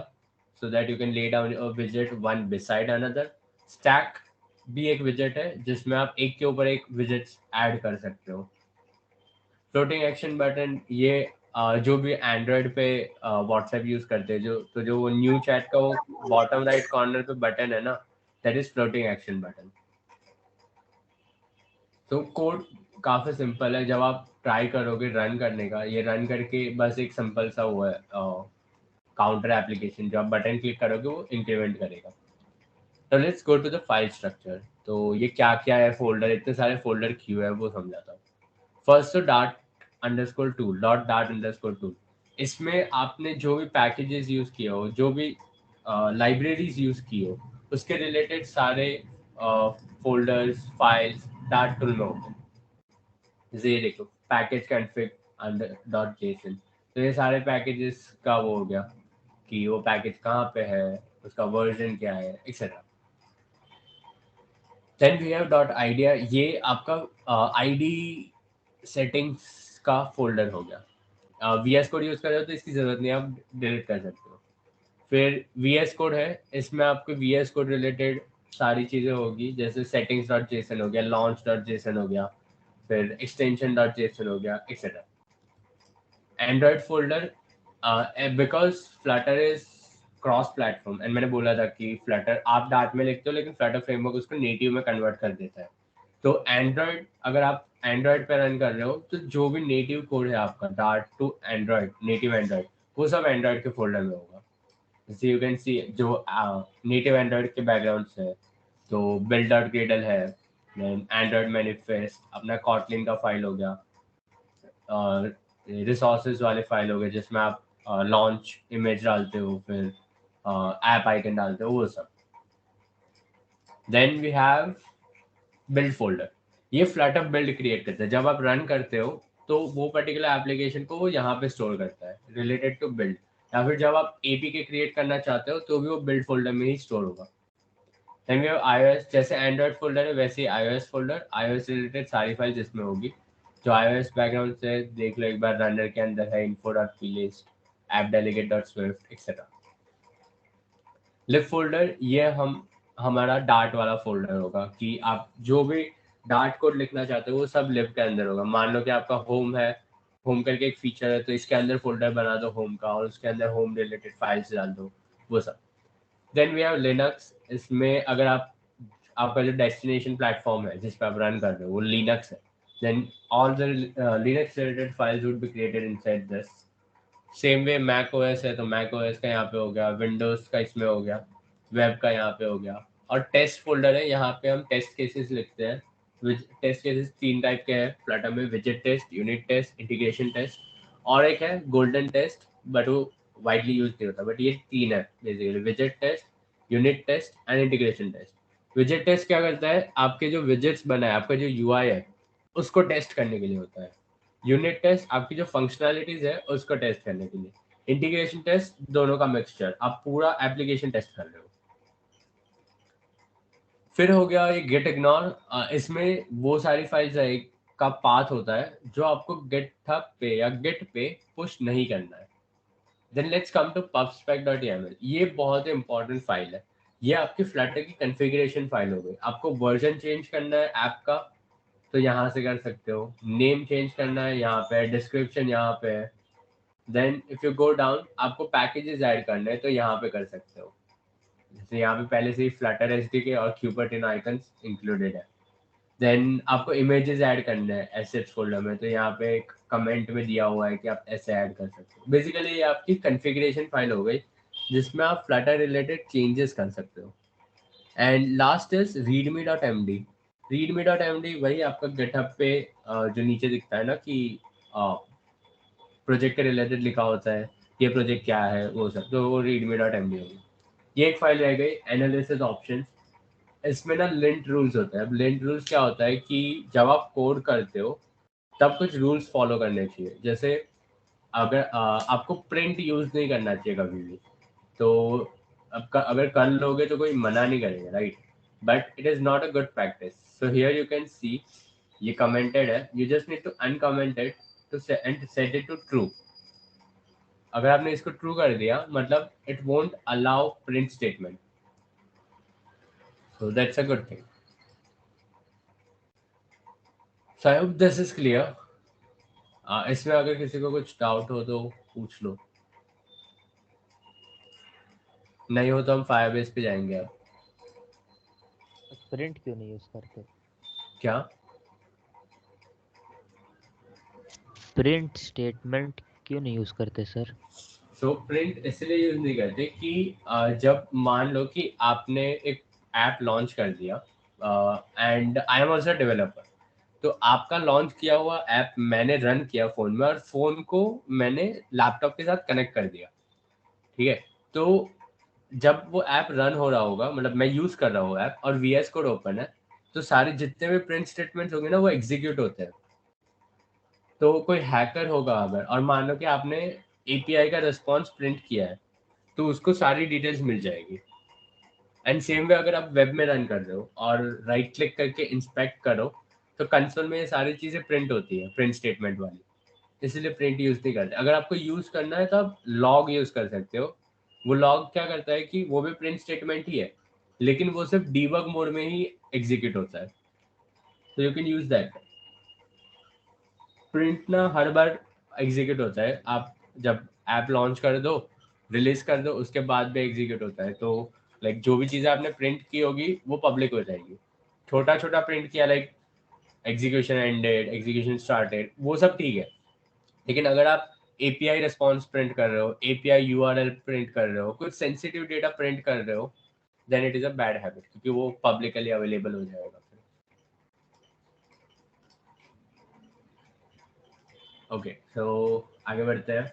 so that you can lay down your widget one beside another. Stack भी एक widget है जिसमें आप एक के ऊपर एक widgets ऐड कर सकते हो. फ्लोटिंग एक्शन बटन, ये जो भी एंड्रॉयड पे व्हाट्सएप यूज करते हैं, जो वो न्यू चैट का वो बॉटम राइट कॉर्नर पे बटन है ना, that is floating action button. तो कोड काफ़ी सिंपल है. जब आप ट्राई करोगे रन करने का, ये रन करके बस एक सिंपल सा हुआ है काउंटर एप्लीकेशन, जो आप बटन क्लिक करोगे वो इंक्रीमेंट करेगा. तो let's go to the file structure. तो ये क्या क्या है फोल्डर, इतने सारे फोल्डर क्यों है वो समझाता हूँ. फर्स्ट तो ._tool. इसमें आपने जो भी पैकेजेस यूज किए हो, जो भी लाइब्रेरीज यूज की हो, उसके रिलेटेड सारे फोल्डर्स फाइल्स डार्ट टूल में होंगे. जैसे ये देखो पैकेज कॉन्फ़िग अंडर .json, तो ये सारे पैकेजेस का वो हो गया कि वो पैकेज कहाँ पे है, उसका वर्जन क्या है, etcetera. Then we have .idea, ये आपका आईडी सेटिंग्स का फोल्डर हो गया. VS कोड यूज कर रहे हो तो इसकी जरूरत नहीं, आप डिलीट कर सकते हो. फिर VS कोड है, इसमें आपको VS कोड रिलेटेड सारी चीजें होगी, जैसे settings.json हो गया, launch.json हो गया, फिर extension.json हो गया, etcetera. Android folder, because Flutter is cross platform, and मैंने बोला था कि फ्लटर आप डार्ट में लिखते हो लेकिन फ्लटर फ्रेमवर्क उसको नेटिव में कन्वर्ट कर देता है. तो एंड्रॉयड, अगर आप एंड्रॉयड पे रन कर रहे हो तो जो भी नेटिव कोड है आपका Dart to Android, native Android, वो सब एंड्रॉयड के फोल्डर में होगा. जैसे यू कैन सी जो नेटिव एंड्रॉयड के बैकग्राउंड है, तो build.gradle है, एंड्रॉयड मैनिफेस्ट, अपना कॉटलिन का फाइल हो गया, रिसोर्सेज वाले फाइल हो गए जिसमें आप लॉन्च इमेज डालते हो, फिर ऐप आइकन डालते हो, वो सब. Then we have build folder. ये फ्लटर बिल्ड क्रिएट करता है. जब आप रन करते हो तो वो पर्टिकुलर एप्लीकेशन को वो यहाँ पे स्टोर करता है रिलेटेड टू बिल्ड, या फिर जब आप एपीके क्रिएट करना चाहते हो तो भी वो बिल्ड फोल्डर में ही स्टोर होगा. Then we have iOS. जैसे एंड्रॉइड फोल्डर है वैसे ही iOS फोल्डर, iOS रिलेटेड सारी फाइल जिसमें होगी. जो iOS बैकग्राउंड से देख लो एक बार, रनर के अंदर है info.plist, appdelegate.swift एक्सेट्रा. लिब फोल्डर ये हमारा डार्ट वाला फोल्डर होगा कि आप जो भी डार्ट कोड लिखना चाहते हो वो सब लिब के अंदर होगा. मान लो कि आपका होम है, होम करके एक फीचर है, तो इसके अंदर फोल्डर बना दो होम का और उसके अंदर होम रिलेटेड फाइल्स डाल दो, वो सब. Then we have Linux. इसमें अगर आपका जो डेस्टिनेशन प्लेटफॉर्म है जिस पे आप रन कर रहे हो वो लिनक्स है, then all the Linux related files would be created inside this. Same way Mac OS है तो मैक ओएस का यहाँ पे हो गया, विंडोज का इसमें हो गया, वेब का यहाँ पे हो गया. और टेस्ट फोल्डर है, यहाँ पे हम टेस्ट केसेस लिखते हैं. टेस्ट केसेस 3 टाइप के हैं फ्लटर में: विजेट test, unit test, integration test, और एक है गोल्डन टेस्ट, बट वो वाइडली यूज नहीं होता. बट ये 3 है बेसिकली: विजेट test, unit test and integration test. विजेट टेस्ट क्या करता है, आपके जो विजेट्स बना है, आपका जो यूआई है उसको टेस्ट करने के लिए होता है. यूनिट टेस्ट आपकी जो फंक्शनैलिटीज है उसको टेस्ट करने के लिए. इंटीग्रेशन टेस्ट दोनों का मिक्सचर, आप पूरा एप्लीकेशन टेस्ट कर रहे हो. फिर हो गया ये गेट इग्नोर. इसमें वो सारी फाइल्स है का पाथ होता है जो आपको गिटहब पे या गिट पे पुश नहीं करना है. Then let's come to pubspec.yaml. ये बहुत ही इंपॉर्टेंट फाइल है. ये आपकी फ्लटर की कॉन्फ़िगरेशन फाइल हो गई. आपको वर्जन चेंज करना है ऐप का तो यहाँ से कर सकते हो. नेम चेंज करना है यहाँ पे, डिस्क्रिप्शन यहाँ पे है. Then if you go down, आपको पैकेजेस ऐड करने हैं तो यहाँ पे कर सकते हो. जैसे यहाँ पे पहले से ही फ्लटर एसडीके और क्यूबरटिन आइकन्स इंक्लूडेड है. देन आपको इमेजेस ऐड करने हैं एसेट्स फोल्डर में, तो यहाँ पे एक कमेंट में दिया हुआ है कि आप ऐसे ऐड कर सकते हो. बेसिकली ये आपकी कॉन्फ़िगरेशन फाइल हो गई जिसमें आप फ्लटर रिलेटेड चेंजेस कर सकते हो. And last is readme.md. readme.md वही आपका गिटहब पे जो नीचे दिखता है ना कि प्रोजेक्ट के रिलेटेड लिखा होता है, ये प्रोजेक्ट क्या है वो सब, तो वो readme.md होगी. ये एक फाइल रह गई. Analysis options. इसमें ना लिंट रूल्स होते हैं. अब लिंट रूल्स क्या होता है कि जब आप कोड करते हो तब कुछ रूल्स फॉलो करने चाहिए. जैसे अगर आपको प्रिंट यूज नहीं करना चाहिए कभी भी, तो अगर कर लोगे तो कोई मना नहीं करेगा, right? But it is not a good practice. So here you can see ये कमेंटेड है. You just need to uncomment it to set it to true. अगर आपने इसको ट्रू कर दिया मतलब it won't allow print statement. So that's a good thing. So I hope this is clear. इसमें अगर किसी को कुछ डाउट हो तो पूछ लो, नहीं हो तो हम फायरबेस पे जाएंगे. अब प्रिंट क्यों नहीं यूज करते? क्या प्रिंट स्टेटमेंट क्यों नहीं यूज करते सर? सो प्रिंट इसलिए यूज नहीं करते कि जब मान लो कि आपने एक ऐप लॉन्च कर दिया, and I am also developer, तो आपका लॉन्च किया हुआ ऐप मैंने रन किया फ़ोन में और फ़ोन को मैंने लैपटॉप के साथ कनेक्ट कर दिया, ठीक है? तो जब वो ऐप रन हो रहा होगा, मतलब मैं यूज़ कर रहा हूँ ऐप और वीएस कोड ओपन है, तो सारे जितने भी प्रिंट स्टेटमेंट्स होंगे ना वो एग्जीक्यूट होते हैं. तो कोई हैकर होगा अगर, और मान लो कि आपने एपीआई का रिस्पॉन्स प्रिंट किया है, तो उसको सारी डिटेल्स मिल जाएगी. एंड सेम वे अगर आप वेब में रन कर रहे हो और राइट क्लिक करके इंस्पेक्ट करो तो कंसोल में ये सारी चीज़ें प्रिंट होती है प्रिंट स्टेटमेंट वाली. इसलिए प्रिंट यूज़ नहीं करते. अगर आपको यूज़ करना है तो आप लॉग यूज़ कर सकते हो. वो लॉग क्या करता है कि वो भी प्रिंट स्टेटमेंट ही है, लेकिन वो सिर्फ डीबग मोड में ही एग्जीक्यूट होता है. तो you can use that. Print ना हर बार एग्जीक्यूट होता है. आप जब ऐप लॉन्च कर दो, रिलीज कर दो, उसके बाद भी एग्जीक्यूट होता है. तो लाइक जो भी चीज़ें आपने प्रिंट की होगी वो पब्लिक हो जाएगी. छोटा छोटा प्रिंट किया like execution ended, execution started, वो सब ठीक है. लेकिन अगर आप एपीआई रिस्पॉन्स प्रिंट कर रहे हो, एपीआई यूआरएल प्रिंट कर रहे हो, कुछ सेंसिटिव डेटा प्रिंट कर रहे हो, then it is a bad habit, क्योंकि वो पब्लिकली अवेलेबल हो जाएगा. ओके, सो आगे बढ़ते हैं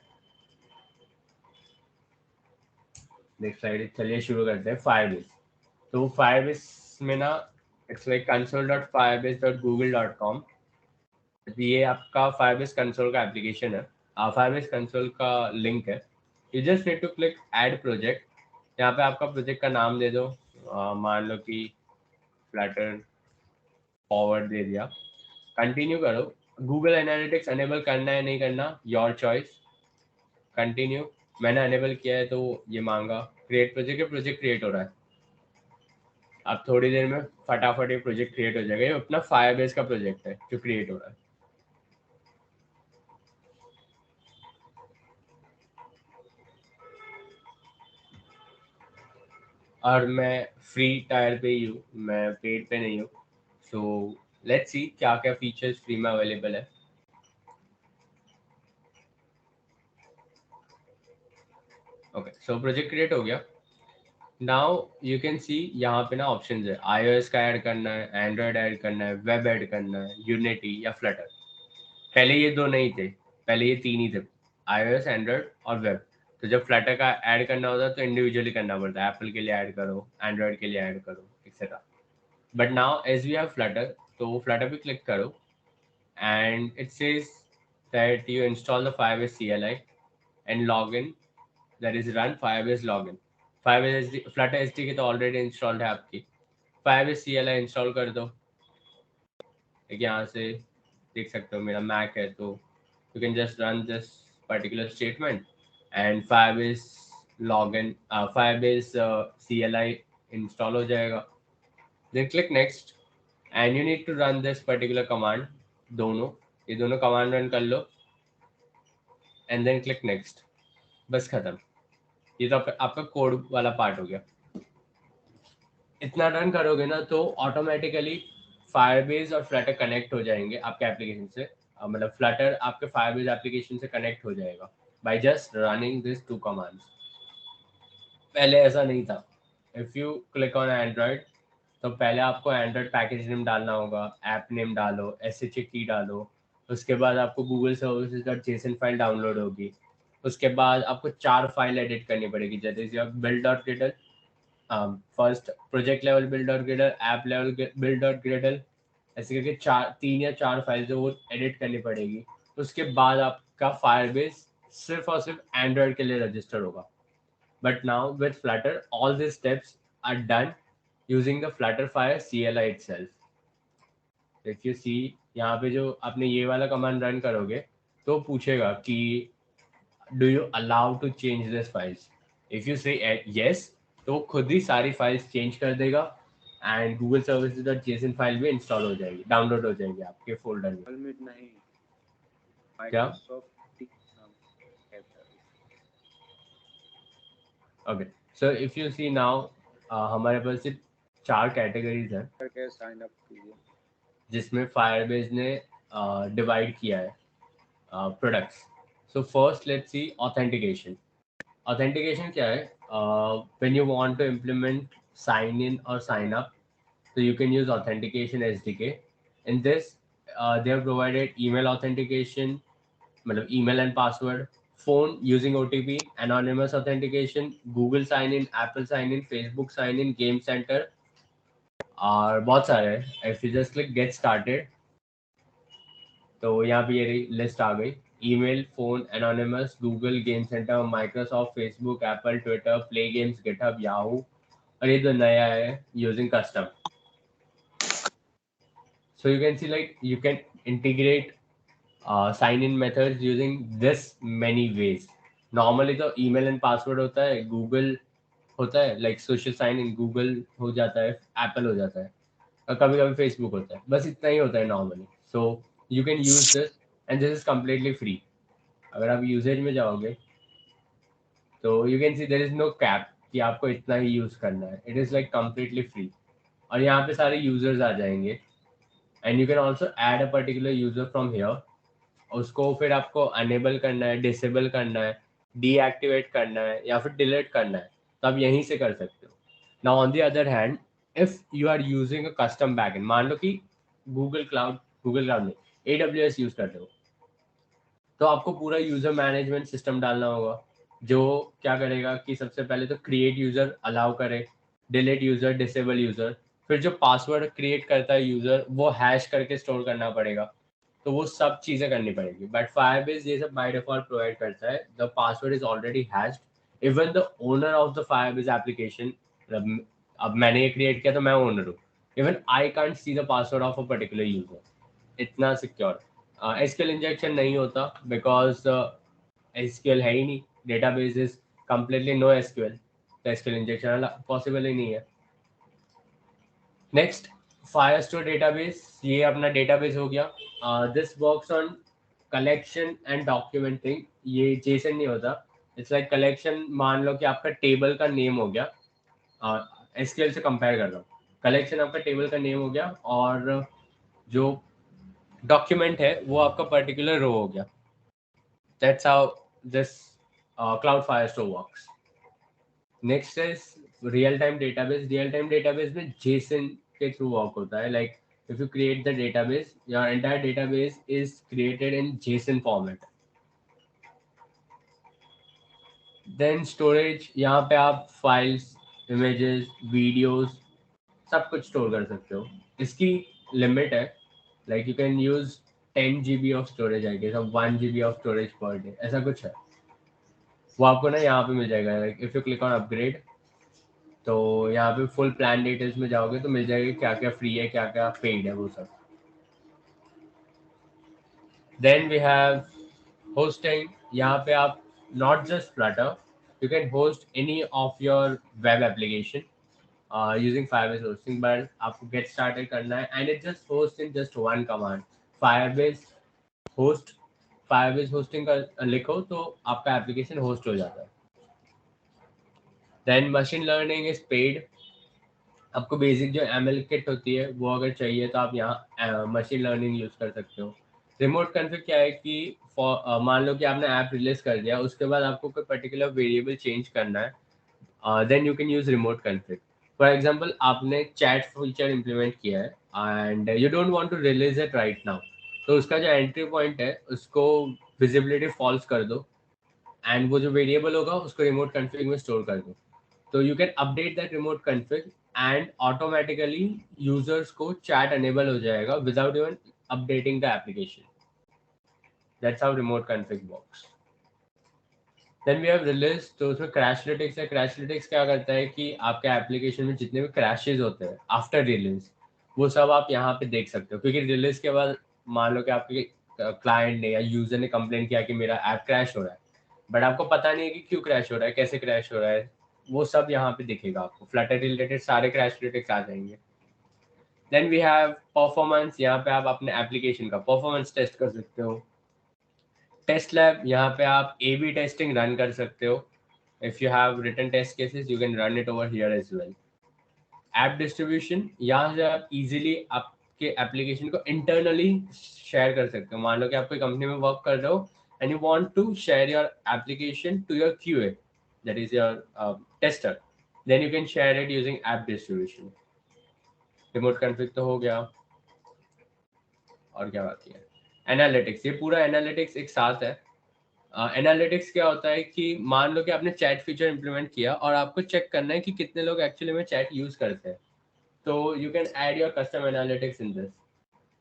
नेक्स्ट स्लाइड। चलिए शुरू करते हैं फायरबेस। तो फायरबेस में ना इट्स लाइक console.firebase.google.com। ये आपका फायरबेस कंसोल का एप्लीकेशन है, फायरबेस कंसोल का लिंक है। You just need to click add project. यहाँ पे आपका प्रोजेक्ट का नाम दे दो, मान लो कि फ्लटर फॉरवर्ड दे दिया। कंटिन्यू करो। गूगल एनालिटिक्स अनेबल करना है नहीं करना, योर चॉइस। कंटिन्यू। मैंने अनेबल किया है तो ये मांगा क्रिएट प्रोजेक्ट। प्रोजेक्ट क्रिएट हो रहा है। अब थोड़ी देर में फटाफट ये प्रोजेक्ट क्रिएट हो जाएगा। ये अपना फायरबेस का प्रोजेक्ट है जो क्रिएट हो रहा है। और मैं फ्री टायर पे ही हूँ, मैं पेड पे नहीं हूँ। सो लेट्स सी क्या क्या फीचर्स फ्री में अवेलेबल है। ओके, सो प्रोजेक्ट क्रिएट हो गया। नाउ यू कैन सी यहाँ पे ना ऑप्शंस है, iOS का ऐड करना है, एंड्रॉयड ऐड करना है, वेब ऐड करना है, यूनिटी या फ्लटर। पहले ये दो नहीं थे, पहले ये तीन ही थे, iOS, एंड्रॉयड और वेब। तो जब फ्लटर का ऐड करना होता है तो इंडिविजुअली करना पड़ता है, एप्पल के लिए ऐड करो, एंड्रॉयड के लिए ऐड करो, etcetera. But now as we have Flutter, तो फ्लटर पे क्लिक करो and it says that you install the Firebase CLI and login, that is run Firebase login। Firebase SD, Flutter SDK तो ऑलरेडी इंस्टॉल्ड है आपकी। Firebase CLI इंस्टॉल कर दो। एक यहाँ से देख सकते हो मेरा मैक है, तो you can just run this particular statement and Firebase login, Firebase CLI install हो जाएगा। Then click next and you need to run this particular command। ये दोनों कमांड रन कर लो एंड देन क्लिक नेक्स्ट। बस खत्म। ये तो आपका कोड वाला पार्ट हो गया। इतना रन करोगे ना तो ऑटोमेटिकली फायरबेस और फ्लटर कनेक्ट हो जाएंगे आपके एप्लीकेशन से। मतलब फ्लटर आपके फायरबेस एप्लीकेशन से कनेक्ट हो जाएगा by just running this two commands. पहले ऐसा नहीं था। If you click on Android तो पहले आपको एंड्रॉयड पैकेज नेम डालना होगा, ऐप नेम डालो, SHA की डालो। उसके बाद आपको Google services dot JSON file download होगी। उसके बाद आपको 4 फाइल एडिट करनी पड़ेगी, जैसे your build dot ग्रिडल, first project level build dot ग्रिडल, app level build dot ग्रिडल, ऐसे करके 3 या 4 फाइल जो वो एडिट करनी पड़ेगी। उसके बाद आपका फायरबेस सिर्फ और सिर्फ एंड्रॉयड के लिए रजिस्टर होगा। But now with Flutter, all these steps are done using the Flutterfire CLI itself। If you see यहाँ पे जो आपने ये वाला कमांड रन करोगे तो पूछेगा कि do you allow to change this files। If you say yes, तो वो खुद ही सारी फाइल्स चेंज कर देगा and Google services dot JSON file भी इंस्टॉल हो जाएगी, डाउनलोड हो जाएगी आपके फोल्डर में। नहीं, क्या? Microsoft okay, so if you see now हमारे पास सिर्फ 4 कैटेगरीज हैं करके साइन अप कीजिए। जिसमें फायरबेस ने डिवाइड किया है products. So first let's see authentication. Authentication क्या है? When you want to implement sign in और sign up, so you can use authentication SDK। In this, they have provided email authentication, मतलब email and password, phone using OTP, anonymous authentication, Google sign in, Apple sign in, Facebook sign in, Game Center, और बहुत सारे हैं। If you just click get started, तो यहाँ पे ये लिस्ट आ गई। Email, phone, anonymous, Google, game centre, Microsoft, Facebook, Apple, Twitter, play games, GitHub, Yahoo, और ये तो नया है using custom. So you can see like you can integrate sign-in methods using this many ways। Normally तो email and password होता है, Google होता है, like social sign in Google हो जाता है, Apple हो जाता है, और कभी कभी Facebook होता है। बस इतना ही होता है normally। So you can use this and this is completely free। अगर आप यूसेज में जाओगे तो you can see there is no cap कि आपको इतना ही यूज करना है। It is like completely free। और यहाँ पे सारे यूजर्स आ जाएंगे and you can also add a particular user from here। उसको फिर आपको अनेबल करना है, डिसेबल करना है, डीएक्टिवेट करना है या फिर डिलीट करना है, तो आप यहीं से कर सकते हो। Now on the other hand, if you are using a custom backend, मान लो कि गूगल क्लाउड में AWS यूज करते हो, तो आपको पूरा यूजर मैनेजमेंट सिस्टम डालना होगा, जो क्या करेगा कि सबसे पहले तो क्रिएट यूजर अलाउ करे, डिलीट यूजर, डिसेबल यूजर, फिर जो पासवर्ड क्रिएट करता है यूजर वो हैश करके स्टोर करना पड़ेगा, तो वो सब चीजें करनी पड़ेगी। बट फायरबेस ये सब बाय डिफॉल्ट प्रोवाइड करता है, the password is already hashed, even the owner of the Firebase application, अब मैंने ये क्रिएट किया तो मैं ओनर हूँ, even I can't see the password of a particular user, इतना सिक्योर। एसक्यूएल इंजेक्शन नहीं होता बिकॉज एसक्यूएल है ही नहीं, database is completely no SQL, तो एसक्यूएल इंजेक्शन पॉसिबल ही नहीं है। नेक्स्ट, फायरस्टोर डेटाबेस, ये अपना डेटाबेस हो गया। This works on collection and documenting, ये जेसन नहीं होता, इट्स लाइक कलेक्शन, मान लो कि आपका टेबल का नेम हो गया, एसक्यूएल से कंपेयर कर रहा हूँ, कलेक्शन आपका टेबल का नेम हो गया और जो डॉक्यूमेंट है वो आपका पर्टिकुलर रो हो गया। That's how this cloud Firestore works. Next is real time database. Real time database में जेसन के थ्रू वर्क होता है, like if you create the database, your entire database is created in JSON format. Then storage, यहाँ पे आप files, images, videos सब कुछ स्टोर कर सकते हो। इसकी लिमिट है, like you can use 10 GB of storage, I guess, or 1 GB of storage per day, ऐसा कुछ है। वो आपको ना यहाँ पे मिल जाएगा, like if you click on upgrade, तो यहाँ पे फुल प्लान डिटेल्स में जाओगे तो मिल जाएगा क्या क्या फ्री है, क्या क्या पेड है, वो सब। Then we have hosting, यहाँ पे आप not just Flutter, you can host any of your web application using Firebase hosting, but आपको get started करना है and it just hosts in just one command, Firebase host, Firebase hosting का लिखो तो आपका application host हो जाता है। Then machine learning is paid, आपको बेसिक जो ML किट होती है वो अगर चाहिए तो आप यहाँ मशीन लर्निंग यूज कर सकते हो। रिमोट कॉन्फ़िग क्या है कि मान लो कि आपने ऐप रिलीज कर दिया, उसके बाद आपको कोई पर्टिकुलर वेरिएबल चेंज करना है, then you can use remote config. For example आपने चैट फीचर इंप्लीमेंट किया है and you don't want to release it right now, तो उसका जो एंट्री पॉइंट है उसको विजिबिलिटी फॉल्स कर दो एंड वो जो वेरिएबल होगा उसको रिमोट कॉन्फ़िग में स्टोर कर दो, तो you can update that remote config and automatically users को chat enable हो जाएगा without even updating the application. That's how remote config works. Then we have release, तो उसमें crashlytics है। crashlytics क्या करता है कि आपके एप्लीकेशन में जितने भी crashes होते हैं आफ्टर रिलीज, वो सब आप यहाँ पे देख सकते हो, क्योंकि रिलीज के बाद मान लो कि आपके क्लाइंट ने या यूजर ने कंप्लेन किया कि मेरा ऐप क्रैश हो रहा है, बट आपको पता नहीं है कि क्यों क्रैश हो रहा है, कैसे क्रैश हो रहा है, वो सब यहाँ पे दिखेगा आपको, फ्लटर रिलेटेड सारे crashlytics आ जाएंगे। देन वी हैव परफॉर्मेंस, यहाँ पे आप अपने एप्लीकेशन का परफॉर्मेंस टेस्ट कर सकते हो। टेस्ट लैब, यहाँ पे आप A/B टेस्टिंग रन कर सकते हो, if you have written test cases you can run it over here as well. App distribution, यहाँ से आप इजीली आपके एप्लीकेशन को इंटरनली शेयर कर सकते हो। मान लो कि आप कोई कंपनी में वर्क कर रहे हो and you want to share your application to your QA, that is your tester, then you can share it using app distribution. Remote config तो हो गया, और क्या बाकी है? Analytics, ये पूरा analytics एक साथ है। Analytics क्या होता है कि मान लो कि आपने चैट फीचर इंप्लीमेंट किया और आपको चेक करना है कि कितने लोग एक्चुअली में चैट यूज करते हैं, तो you can add your custom analytics in this.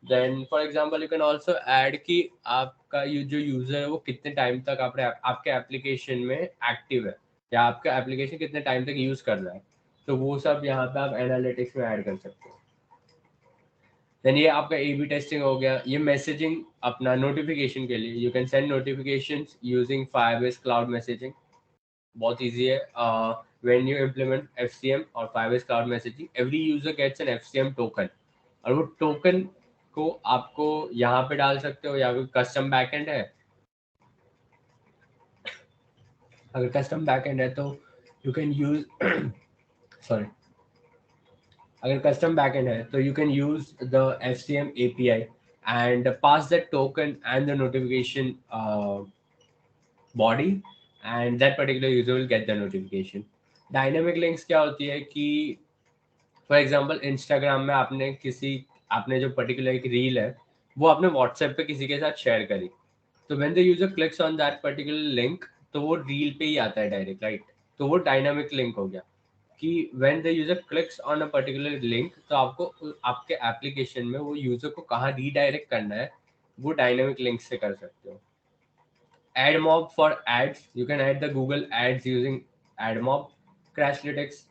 Then for example you can also add कि आपका जो यूजर है वो कितने टाइम तक आपके एप्लीकेशन में एक्टिव है, या आपका एप्लीकेशन कितने टाइम तक यूज कर रहा है, तो वो सब यहाँ पे आप एनालिटिक्स में ऐड कर सकते हो। देन ये आपका A/B टेस्टिंग हो गया। ये मैसेजिंग अपना नोटिफिकेशन के लिए, you can send notifications using Firebase cloud messaging, बहुत ईजी है। व्हेन यू इम्प्लीमेंट FCM और Firebase cloud messaging, every user gets an FCM token, और वो टोकन को आपको यहाँ पे डाल सकते हो, या फिर कस्टम बैकएंड है, अगर कस्टम बैकएंड है तो यू कैन यूज सॉरी, अगर कस्टम बैकएंड है तो you can use the FCM API and pass that token and the notification body, and that particular user will get the notification. Dynamic links क्या होती है कि फॉर एग्जांपल इंस्टाग्राम में आपने जो पर्टिकुलर एक रील है वो आपने व्हाट्सएप पे किसी के साथ शेयर करी, तो when the user clicks on that particular link, तो वो रील पे ही आता है डायरेक्ट, राइट? तो वो डायनामिक लिंक हो गया कि when the user clicks on a particular link, तो आपको आपके एप्लीकेशन में वो यूजर को कहाँ रीडायरेक्ट करना है वो डायनामिक लिंक से कर सकते हो. AdMob for ads, you can add the Google ads using AdMob. Crashlytics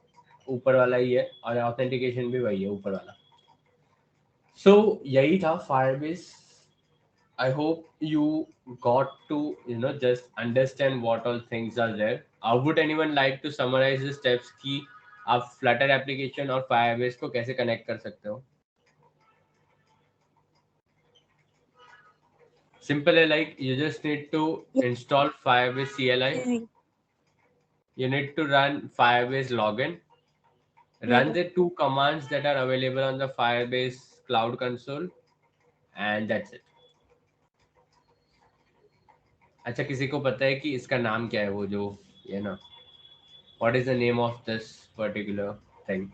ऊपर वाला ही है और ऑथेंटिकेशन भी वही है ऊपर वाला. So यही था Firebase. I hope you got to just understand what all things are there. Would anyone like to summarize the steps कि आप Flutter application और Firebase को कैसे connect कर सकते हो? Simple है, like you just need to install Firebase CLI. Easy. You need to run Firebase login. Run Yeah. the 2 commands that are available on the Firebase Cloud Console, and that's it. अच्छा, किसी को पता है कि इसका नाम क्या है वो जो ये ना? What is the name of this particular thing?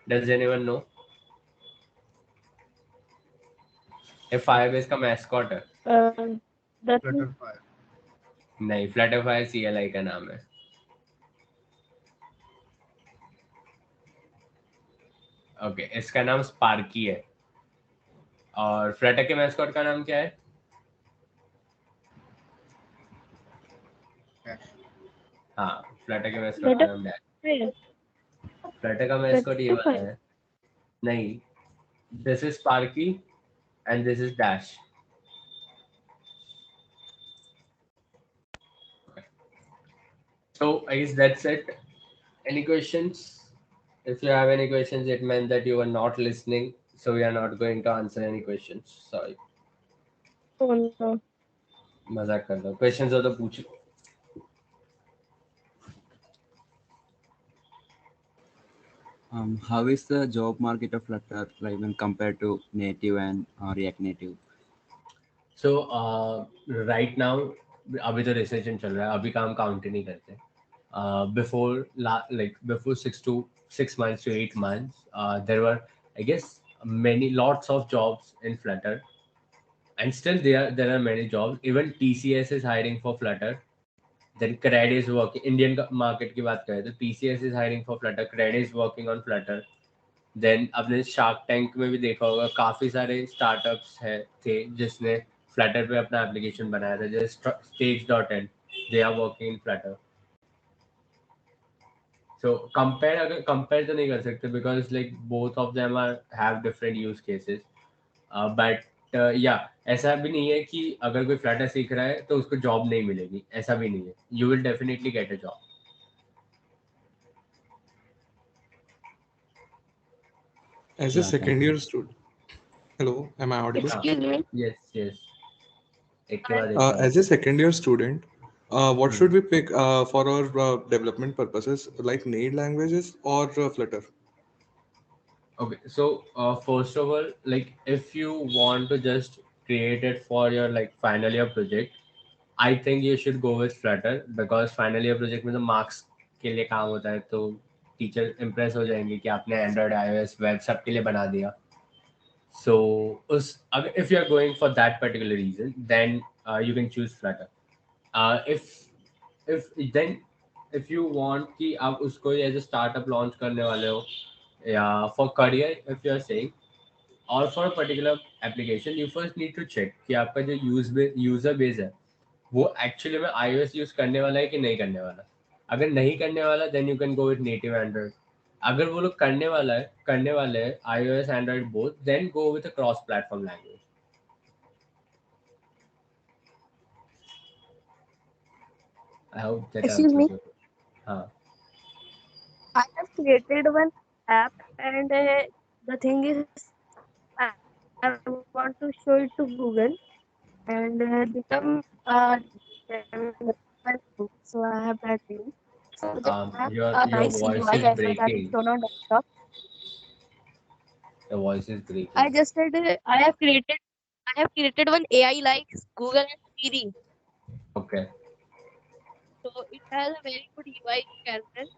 Does anyone know? ये Firebase का mascot है. The Flutterfire. नहीं, Flutterfire CLI का नाम है. ओके, इसका नाम स्पार्की है. और फ्लटर के मैस्कॉट का नाम क्या है? Dash. हाँ, फ्लटर के मैस्कॉट का नाम डैश. फ्लटर का मैस्कॉट ये वाला है. नहीं, this is Sparky and this is dash. So I guess that's it. Any questions? If you have any questions, it meant that you were not listening, so we are not going to answer any questions. Sorry. Oh no. मजाक कर दो. Questions हो तो पूछ लो. How is the job market of Flutter like when compared to native and React Native? So right now अभी तो रिसेशन चल रहा है, अभी काम काउंट नहीं करते. Before 6 months to 8 months, there were, I guess, lots of jobs in Flutter, and still there are many jobs. Even TCS is hiring for Flutter. Then Cred is working. Indian market की बात करें तो TCS is hiring for Flutter. Cred is working on Flutter. Then अपने शार्क टैंक में भी देखा होगा, काफी सारे स्टार्टअप्स थे जिसने फ्लटर पे अपना एप्लीकेशन बनाया था. जैसे stage.in, they are working in Flutter. So अगर कंपेयर तो नहीं कर सकते because like both of them have different use cases. But ऐसा भी नहीं है कि अगर कोई फ्लटर सीख रहा है तो उसको जॉब नहीं मिलेगी, ऐसा भी नहीं है. You will definitely get a job. As a second year student, hello, am I audible? Excuse me. Yes. एक के बाद एक As a second year student, what should we pick for our development purposes, like need languages or Flutter? Okay, so first of all, like if you want to just create it for your like final year project, I think you should go with Flutter because final year project में तो marks के लिए काम होता है, तो टीचर impress हो जाएंगे कि आपने Android, iOS, web सब के लिए बना दिया. So if you are going for that particular reason, then you can choose Flutter. If you want कि आप उसको as a startup launch करने वाले हो, या for career if you are saying, or for a particular application, you first need to check कि आपका जो user base है वो actually में iOS यूज करने वाला है कि नहीं करने वाला. अगर नहीं करने वाला then you can go with native Android. अगर वो लोग करने वाले हैं iOS Android both, then go with a cross platform language. I hope that Excuse me. answers your question. हाँ. I have created one app, and the thing is, I want to show it to Google and become a developer. So I have that link. So just have Your a nice voice UI is as well that is breaking. shown on desktop. Your voice is breaking. I just said I have created one AI like Google and Siri. Okay. So it has a very good UI as well.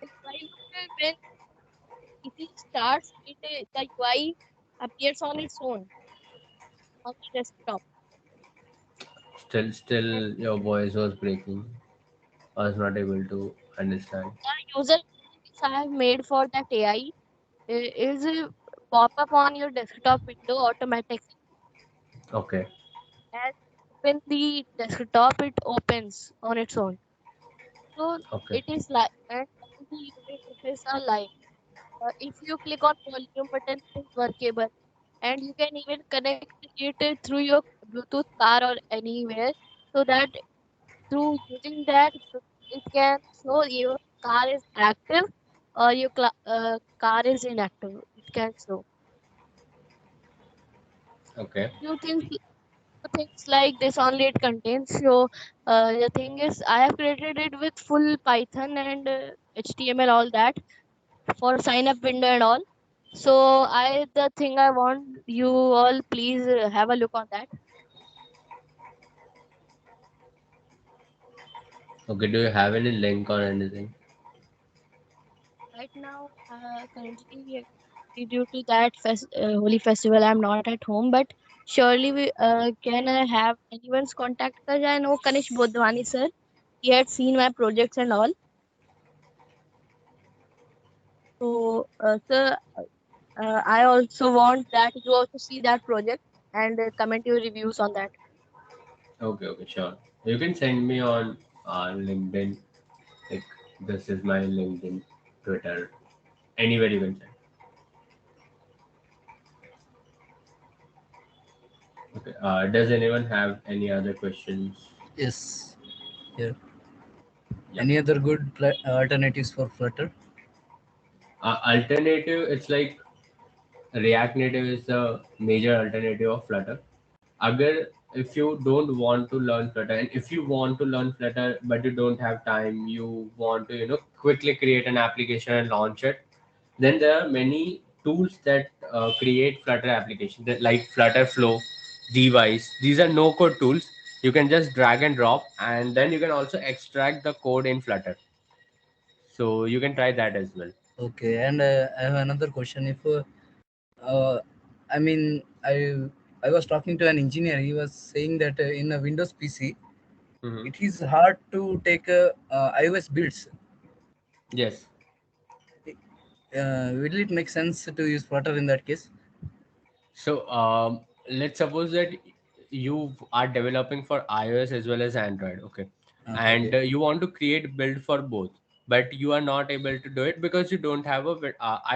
When it starts, the UI appears on its own on the desktop. And Still, your voice was breaking. I was not able to understand. the user interface I have made for that AI is pop up on your desktop window automatically. Okay, As you open the desktop, it opens on its own. So okay, it is like, and all the user interface are live. If you click on volume button, it is workable, and you can even connect it through your Bluetooth car or anywhere, so that through using that it can show your car is active or your car is inactive. It can show okay, few things like this only it contains. So the thing is I have created it with full Python and HTML, all that, for sign up window and all. So the thing I want you all please have a look on that. okay. Do you have any link or anything? Right now, currently, due to that holy festival, I'm not at home. But surely, can I have anyone's contact? Because I know Kanish Bodhwani sir. He had seen my projects and all. So, sir, I also want that you also see that project and comment your reviews on that. Okay, okay, sure. You can send me on LinkedIn. Like, this is my LinkedIn, Twitter, anywhere you can send. Okay. Does anyone have any other questions? Yes. Here. Yeah. Any other good alternatives for Flutter? Alternative, it's like React Native is the major alternative of Flutter. Agar if you don't want to learn Flutter, and if you want to learn Flutter but you don't have time, you want to quickly create an application and launch it, then there are many tools that create Flutter applications like Flutter Flow, Device. These are no code tools. You can just drag and drop, and then you can also extract the code in Flutter. So you can try that as well. Okay, and I have another question. If I mean, I was talking to an engineer. He was saying that in a Windows PC, Hmm. it is hard to take iOS builds. Yes. Will it make sense to use Flutter in that case? So let's suppose that you are developing for iOS as well as Android, okay, and Okay. you want to create build for both, but you are not able to do it because you don't have a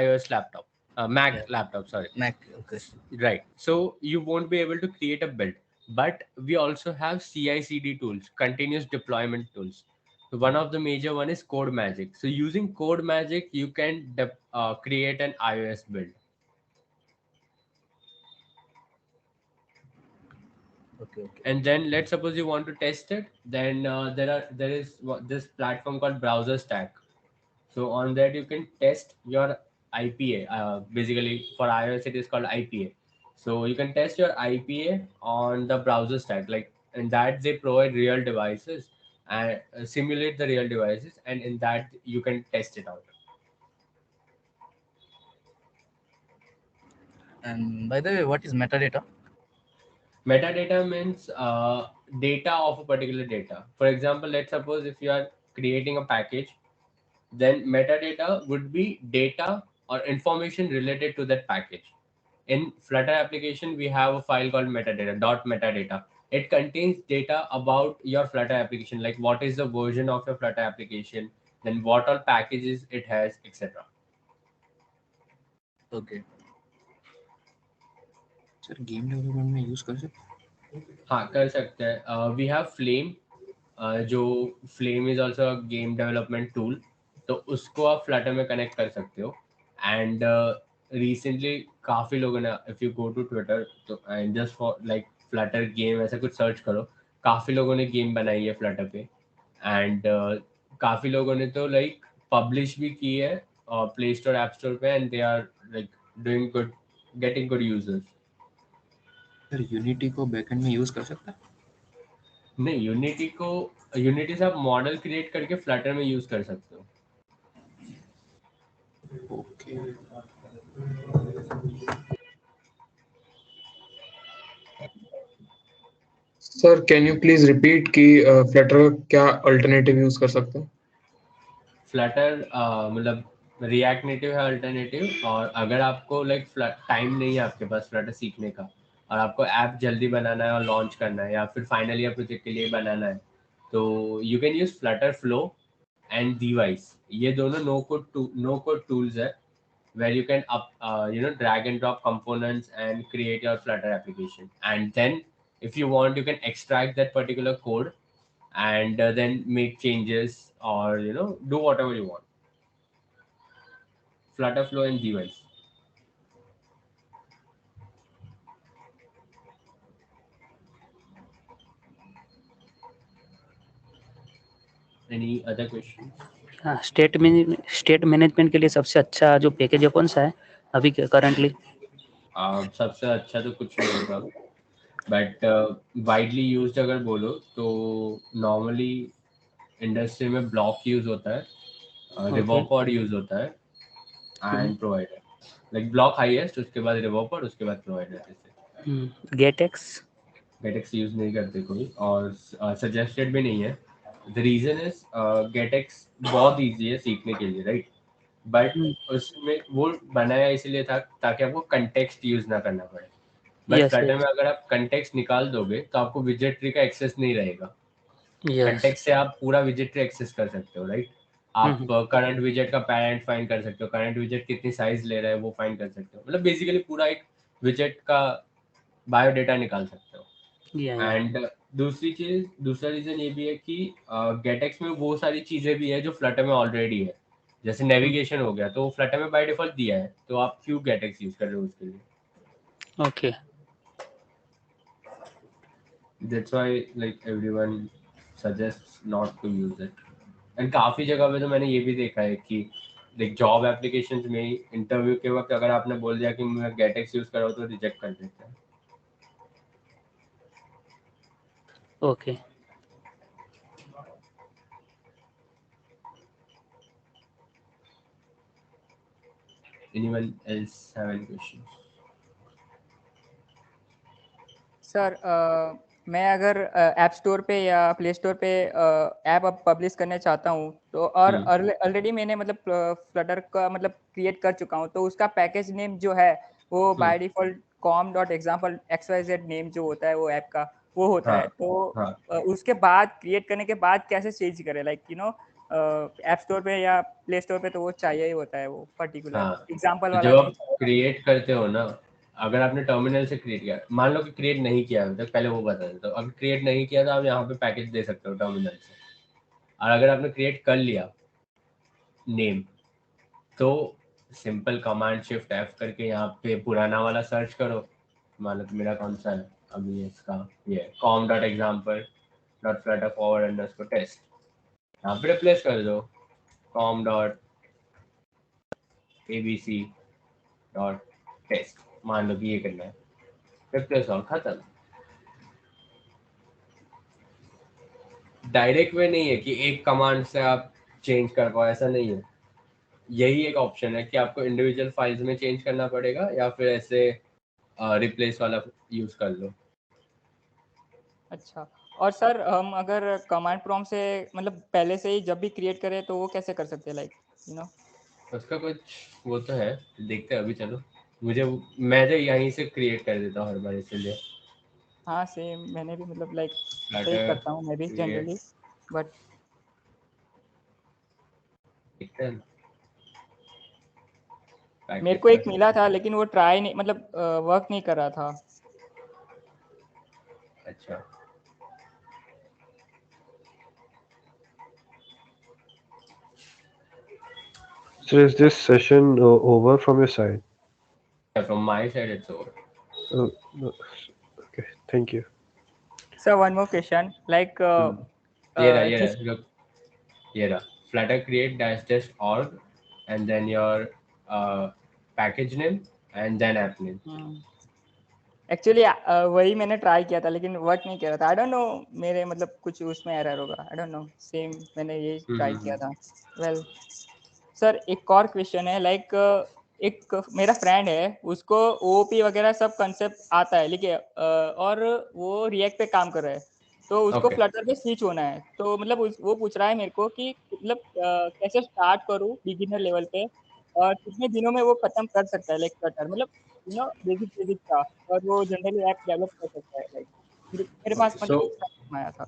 iOS laptop, Mac Yeah. laptop, sorry. Mac. Okay. Right. So you won't be able to create a build, but we also have CI/CD tools, continuous deployment tools. So one of the major one is Code Magic. So using Code Magic, you can create an iOS build. Okay. Okay. And then let's suppose you want to test it, then this platform called Browser Stack. So on that you can test your IPA. Basically for iOS it is called IPA. So you can test your IPA on the Browser Stack, like in that they provide real devices and simulate the real devices, and in that you can test it out. And by the way, what is metadata? Metadata means data of a particular data. For example, let's suppose if you are creating a package, then metadata would be data or information related to that package. In Flutter application, we have a file called metadata, dot metadata. It contains data about your Flutter application, like what is the version of your Flutter application, then what all packages it has, etc. Okay. Sir game development में यूज कर सकते हाँ कर सकते हैं. वी हैव फ्लेम, जो flame is also game development tool. तो उसको आप फ्लटर में कनेक्ट कर सकते हो. एंड रिसेंटली काफ़ी लोगों ने, if you go to Twitter तो and just for like Flutter game ऐसा कुछ सर्च करो, काफ़ी लोगों ने गेम बनाई है फ्लटर पे. एंड काफ़ी लोगों ने तो लाइक पब्लिश भी की है प्ले स्टोर ऐप स्टोर पे, and they are like doing good, getting good users. Sir Unity को बैकएंड में यूज कर सकता है नहीं, यूनिटी से आप मॉडल क्रिएट करके फ्लटर में यूज कर सकते हो. Okay sir can you please repeat कि फ्लटर क्या अल्टरनेटिव यूज कर सकते हैं? फ्लटर मतलब रिएक्ट नेटिव है अल्टरनेटिव, और अगर आपको लाइक टाइम नहीं है आपके पास फ्लटर सीखने का और आपको ऐप जल्दी बनाना है और लॉन्च करना है या फिर फाइनल ईयर प्रोजेक्ट के लिए बनाना है, तो you can use Flutter flow and device. ये दोनों नो कोड टूल्स है where you can drag and drop components and create your Flutter application, and then if you want you can extract that particular code and then make changes or do whatever you want. Flutter flow and device. Any other questions? हाँ, स्टेट मैनेजमेंट के लिए सबसे अच्छा जो पैकेज है कौन सा है अभी करंटली? सबसे अच्छा तो कुछ नहीं होगा, बट वाइडली यूज्ड अगर बोलो तो नॉर्मली इंडस्ट्री में ब्लॉक यूज होता है, रिवॉपॉड यूज होता है and provider. Like block highest, उसके बाद रिवॉपॉड, उसके बाद प्रोवाइडर। जैसे गेटेक्स यूज नहीं करते कोई और सजेस्टेड भी नहीं है। द रीजन इज गेटेक्स बहुत ईजी है सीखने के लिए, राइट? बट उसमें वो बनाया इसलिए था ताकि आपको कंटेक्स्ट यूज ना करना पड़े। बट फ्लटर में अगर आप कंटेक्स्ट निकाल दोगे तो आपको विजेट ट्री का एक्सेस नहीं रहेगा। कंटेक्स्ट से आप पूरा विजेट ट्री एक्सेस कर सकते हो, राइट? आप करंट विजेट का पैरेंट फाइंड कर सकते हो, करंट विजेट कितनी साइज ले रहा है वो फाइंड कर सकते हो, मतलब बेसिकली पूरा एक विजेट का बायोडेटा निकाल सकते हो। एंड दूसरा रीजन ये भी है कि गेटेक्स में वो सारी चीजें भी है जो फ्लटर में ऑलरेडी है। जैसे नेविगेशन हो गया तो फ्लटर में बाय डिफॉल्ट दिया है, तो आप क्यों गेटेक्स यूज कर रहे हो उसके लिए? Okay, that's why like everyone suggests not to use it. And काफी जगह पे तो मैंने ये भी देखा है कि लाइक जॉब एप्लीकेशंस में इंटरव्यू के वक्त अगर आपने बोल दिया कि मैं गेटेक्स यूज कर रहा हूँ तो रिजेक्ट कर देते हैं। Okay. Anyone else have any questions? Sir मैं अगर ऐप स्टोर पे या प्ले स्टोर पे ऐप अब पब्लिश करना चाहता हूँ तो, और ऑलरेडी मैंने मतलब फ्लटर का मतलब क्रिएट कर चुका हूँ, तो उसका पैकेज नेम जो है वो by default com.example xyz name जो होता है वो ऐप का वो होता है। तो उसके बाद क्रिएट करने के बाद कैसे चेंज करें, लाइक ऐप स्टोर पे या प्ले स्टोर पे तो वो चाहिए ही होता है वो पर्टिकुलर एग्जांपल वाला जब नहीं आप क्रिएट करते हो ना, अगर आपने टर्मिनल से क्रिएट किया, मान लो कि क्रिएट नहीं किया अभी तक, पहले वो बता देता हूँ। अगर क्रिएट नहीं किया तो आप यहाँ पे पैकेज दे सकते हो टर्मिनल से, और अगर आपने क्रिएट कर लिया नेम तो सिंपल कमांड शिफ्ट एफ करके यहाँ पे पुराना वाला सर्च करो। मान लो कि मेरा कौन सा है अभी, इसका ये com.example.flutterforward_test, यहाँ पे रिप्लेस कर दो com.abc.test, मान लो कि ये करना है, रिप्लेस और खत्म। डायरेक्ट वे नहीं है कि एक कमांड से आप चेंज कर पाओ, ऐसा नहीं है। यही एक ऑप्शन है कि आपको इंडिविजुअल फाइल्स में चेंज करना पड़ेगा या फिर ऐसे रिप्लेस वाला यूज कर लो। अच्छा, और सर हम अगर कमांड प्रॉम्प्ट से मतलब पहले से ही जब भी क्रिएट करें तो वो कैसे कर सकते हैं, लाइक उसका कुछ वो तो है, देखते हैं अभी। चलो मैं तो यहीं से क्रिएट कर देता हूँ हर बार, इसलिए। हाँ सेम, मैंने भी मतलब लाइक ऐसे ही करता हूँ मैं भी जनरली, बट मेरे को एक मिला था लेकिन वो ट्राई नहीं मतलब वर्क नहीं कर रहा था। अच्छा, So is this session over from your side? Yeah, from my side it's over. No. Okay, thank you. So one more question, like Flutter create -org and then your package name and then app name. Actually वही मैंने ट्राई किया था लेकिन वर्क नहीं कर रहा था। आई डोंट नो, मेरे मतलब कुछ उसमें एरर होगा, आई डोंट नो। सेम मैंने ये ट्राई किया था। वेल सर एक और क्वेश्चन है, लाइक एक मेरा फ्रेंड है, उसको ओओपी वगैरह सब कंसेप्ट आता है, लेकिन और वो रिएक्ट पे काम कर रहा है, तो उसको Okay. फ्लटर पे स्विच होना है। तो मतलब वो पूछ रहा है मेरे को कि मतलब कैसे स्टार्ट करूँ बिगिनर लेवल पे और कितने दिनों में वो खत्म कर सकता है लाइक फ्लटर, मतलब बेसिक था, और वो जनरली ऐप डेवलप कर सकता है। लाइक मेरे पास मतलब So इसका आया था।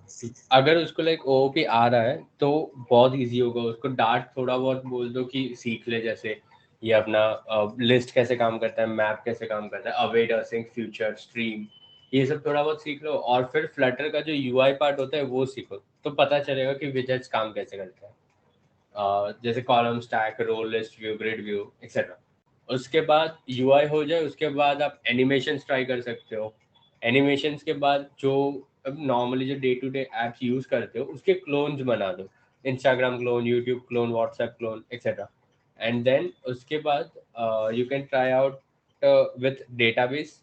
अगर उसको लाइक ओओपी आ रहा है तो बहुत इजी होगा, उसको डार्ट थोड़ा बहुत बोल दो कि सीख ले, जैसे ये अपना लिस्ट कैसे काम करता है, मैप कैसे काम करता है, अवेट, असिंक, फ्यूचर, स्ट्रीम, ये सब थोड़ा बहुत सीख लो, और फिर फ्लटर का जो यूआई पार्ट होता है वो सीखो, तो पता चलेगा कि विजेट्स काम कैसे करते हैं, जैसे column, stack, row list, view, grid view, etcetera. उसके बाद यूआई हो जाए, उसके बाद आप एनिमेशंस ट्राई कर सकते हो। एनिमेशंस के बाद जो अब नॉर्मली जो day to day apps use करते हो उसके क्लोन्स बना दो, Instagram clone, YouTube clone, WhatsApp clone, etcetera. And then उसके बाद you can try out with database,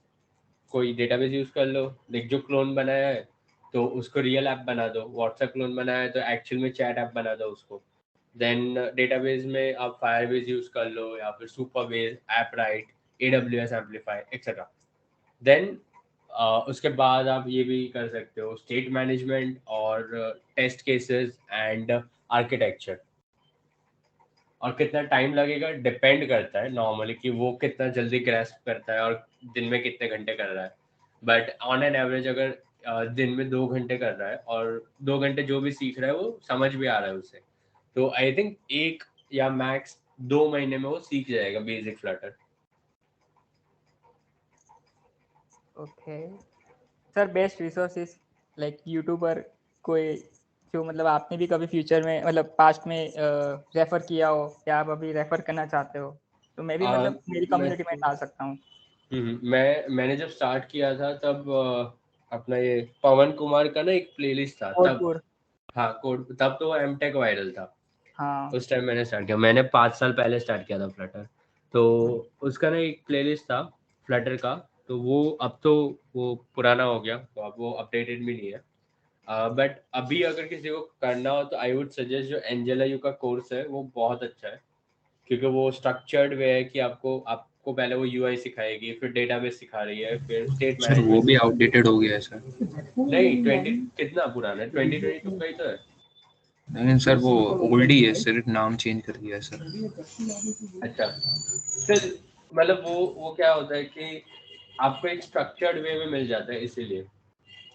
कोई डेटाबेस यूज कर लो, लाइक जो क्लोन बनाया है तो उसको रियल ऐप बना दो, व्हाट्सएप क्लोन बनाया है तो एक्चुअल में चैट ऐप बना दो उसको। देन डेटाबेस में आप फायरबेस यूज कर लो, या फिर सुपरबेस, एपराइट, एडब्ल्यूएस एम्पलीफाई, एक्सेट्रा। देन उसके बाद आप ये भी कर सकते हो, स्टेट मैनेजमेंट और टेस्ट केसेस एंड आर्किटेक्चर। और कितना टाइम लगेगा डिपेंड करता है नॉर्मली कि वो कितना जल्दी ग्रैस्प करता है और दिन में कितने घंटे कर रहा है। बट ऑन एन एवरेज अगर दिन में 2 घंटे कर रहा है और 2 घंटे जो भी सीख रहा है वो समझ भी आ रहा है उसे, तो आई थिंक 1 या मैक्स 2 महीने में वो सीख जाएगा basic Flutter. Okay sir, best resources like YouTuber कोई जो मतलब आपने भी कभी फ्यूचर में मतलब पास्ट में रेफर किया हो या आप अभी रेफर करना चाहते हो, तो मैं भी मतलब मेरी कम्युनिटी में डाल सकता हूँ। मैंने जब स्टार्ट किया था तब अपना ये पवन कुमार का ना एक प्लेलिस्ट था तब। कोडपुर। हाँ, कोड, तब तो वो एमटेक वायरल था। हाँ। उस टाइम मैंने स्टार्ट किया, मैंने 5 साल पहले स्टार्ट किया था फ्लटर। तो उसका ना एक प्लेलिस्ट था फ्लटर का, तो वो अब तो वो पुराना हो गया, तो अब वो अपडेटेड भी नहीं है। बट अभी अगर किसी को करना हो तो आई वुड सजेस्ट जो एंजेला यू का कोर्स है वो बहुत अच्छा है, क्योंकि वो स्ट्रक्चर्ड वे है कि आपको पहले वो यूआई सिखाएगी, फिर डेटाबेस सिखा रही है, फिर स्टेट सर वो मैनेजमेंट भी सिखा रही आउटडेटेड हो गया है सर। है। नहीं, 20 कितना पुराना है, 2022 का ही तो है। नहीं सर, वो ओल्ड ही है, सिर्फ नाम चेंज कर दिया है सर। अच्छा, फिर मतलब वो क्या होता है कि आपको एक स्ट्रक्चर्ड वे में मिल जाता है, इसीलिए।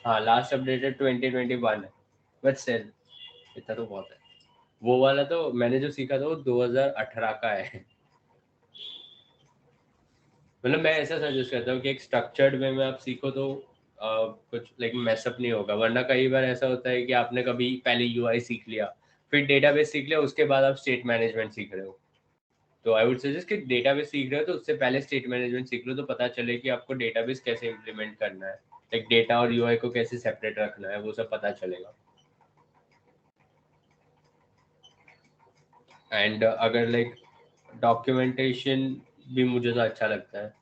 हाँ, लास्ट अपडेटेड 2021 है, बट स्टिल इतना तो बहुत है। वो वाला तो मैंने जो सीखा था वो 2018 का है। मतलब मैं ऐसा सजेस्ट करता हूँ कि एक स्ट्रक्चर्ड वे में आप सीखो तो कुछ लाइक मैसअप नहीं होगा, वरना कई बार ऐसा होता है कि आपने कभी पहले यूआई सीख लिया, फिर डेटाबेस सीख लिया, उसके बाद आप स्टेट मैनेजमेंट सीख रहे हो। तो आई वुड सजेस्ट कि डेटाबेस सीख रहे हो तो उससे पहले स्टेट मैनेजमेंट सीख लो, तो पता चले कि आपको डेटाबेस कैसे इम्प्लीमेंट करना है, लाइक डेटा और यूआई को कैसे सेपरेट रखना है, वो सब पता चलेगा। एंड अगर लाइक डॉक्यूमेंटेशन भी मुझे तो अच्छा लगता है,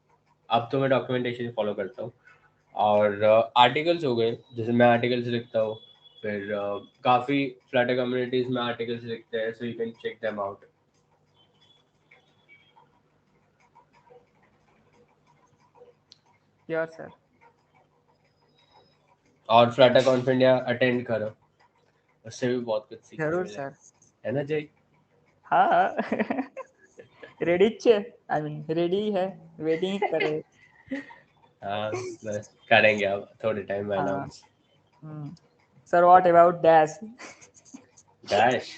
अब तो मैं डॉक्यूमेंटेशन फॉलो करता हूँ। और आर्टिकल्स हो गए, जैसे मैं आर्टिकल्स लिखता हूँ, फिर काफ़ी फ्लटर कम्युनिटीज में आर्टिकल्स लिखते हैं, so you can check them out. Yes sir. और फ्लटर कॉन्फ इंडिया अटेंड करो, उससे भी बहुत कुछ सीखने जरूर मिलेगा, सर। है ना जय? हाँ रेडी आई मीन रेडी है, वेटिंग कर रहे। हाँ, बस करेंगे अब थोड़े टाइम में हाँ। Announce. Sir what about dash? Dash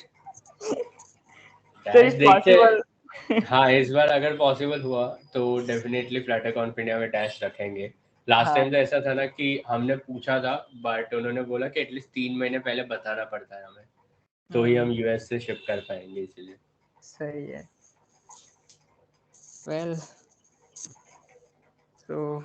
sir dash if देखते पॉसिबल। हैं। हाँ, इस बार अगर पॉसिबल हुआ तो डेफिनेटली फ्लटर कॉन्फ इंडिया में डैश रखेंगे। लास्ट हाँ। टाइम तो ऐसा था ना कि हमने पूछा था, बट उन्होंने बोला कि एटलीस्ट 3 महीने पहले बताना पड़ता है हमें, तो ही हम यूएस से शिप कर पाएंगे, इसीलिए। सही है। वेल, तो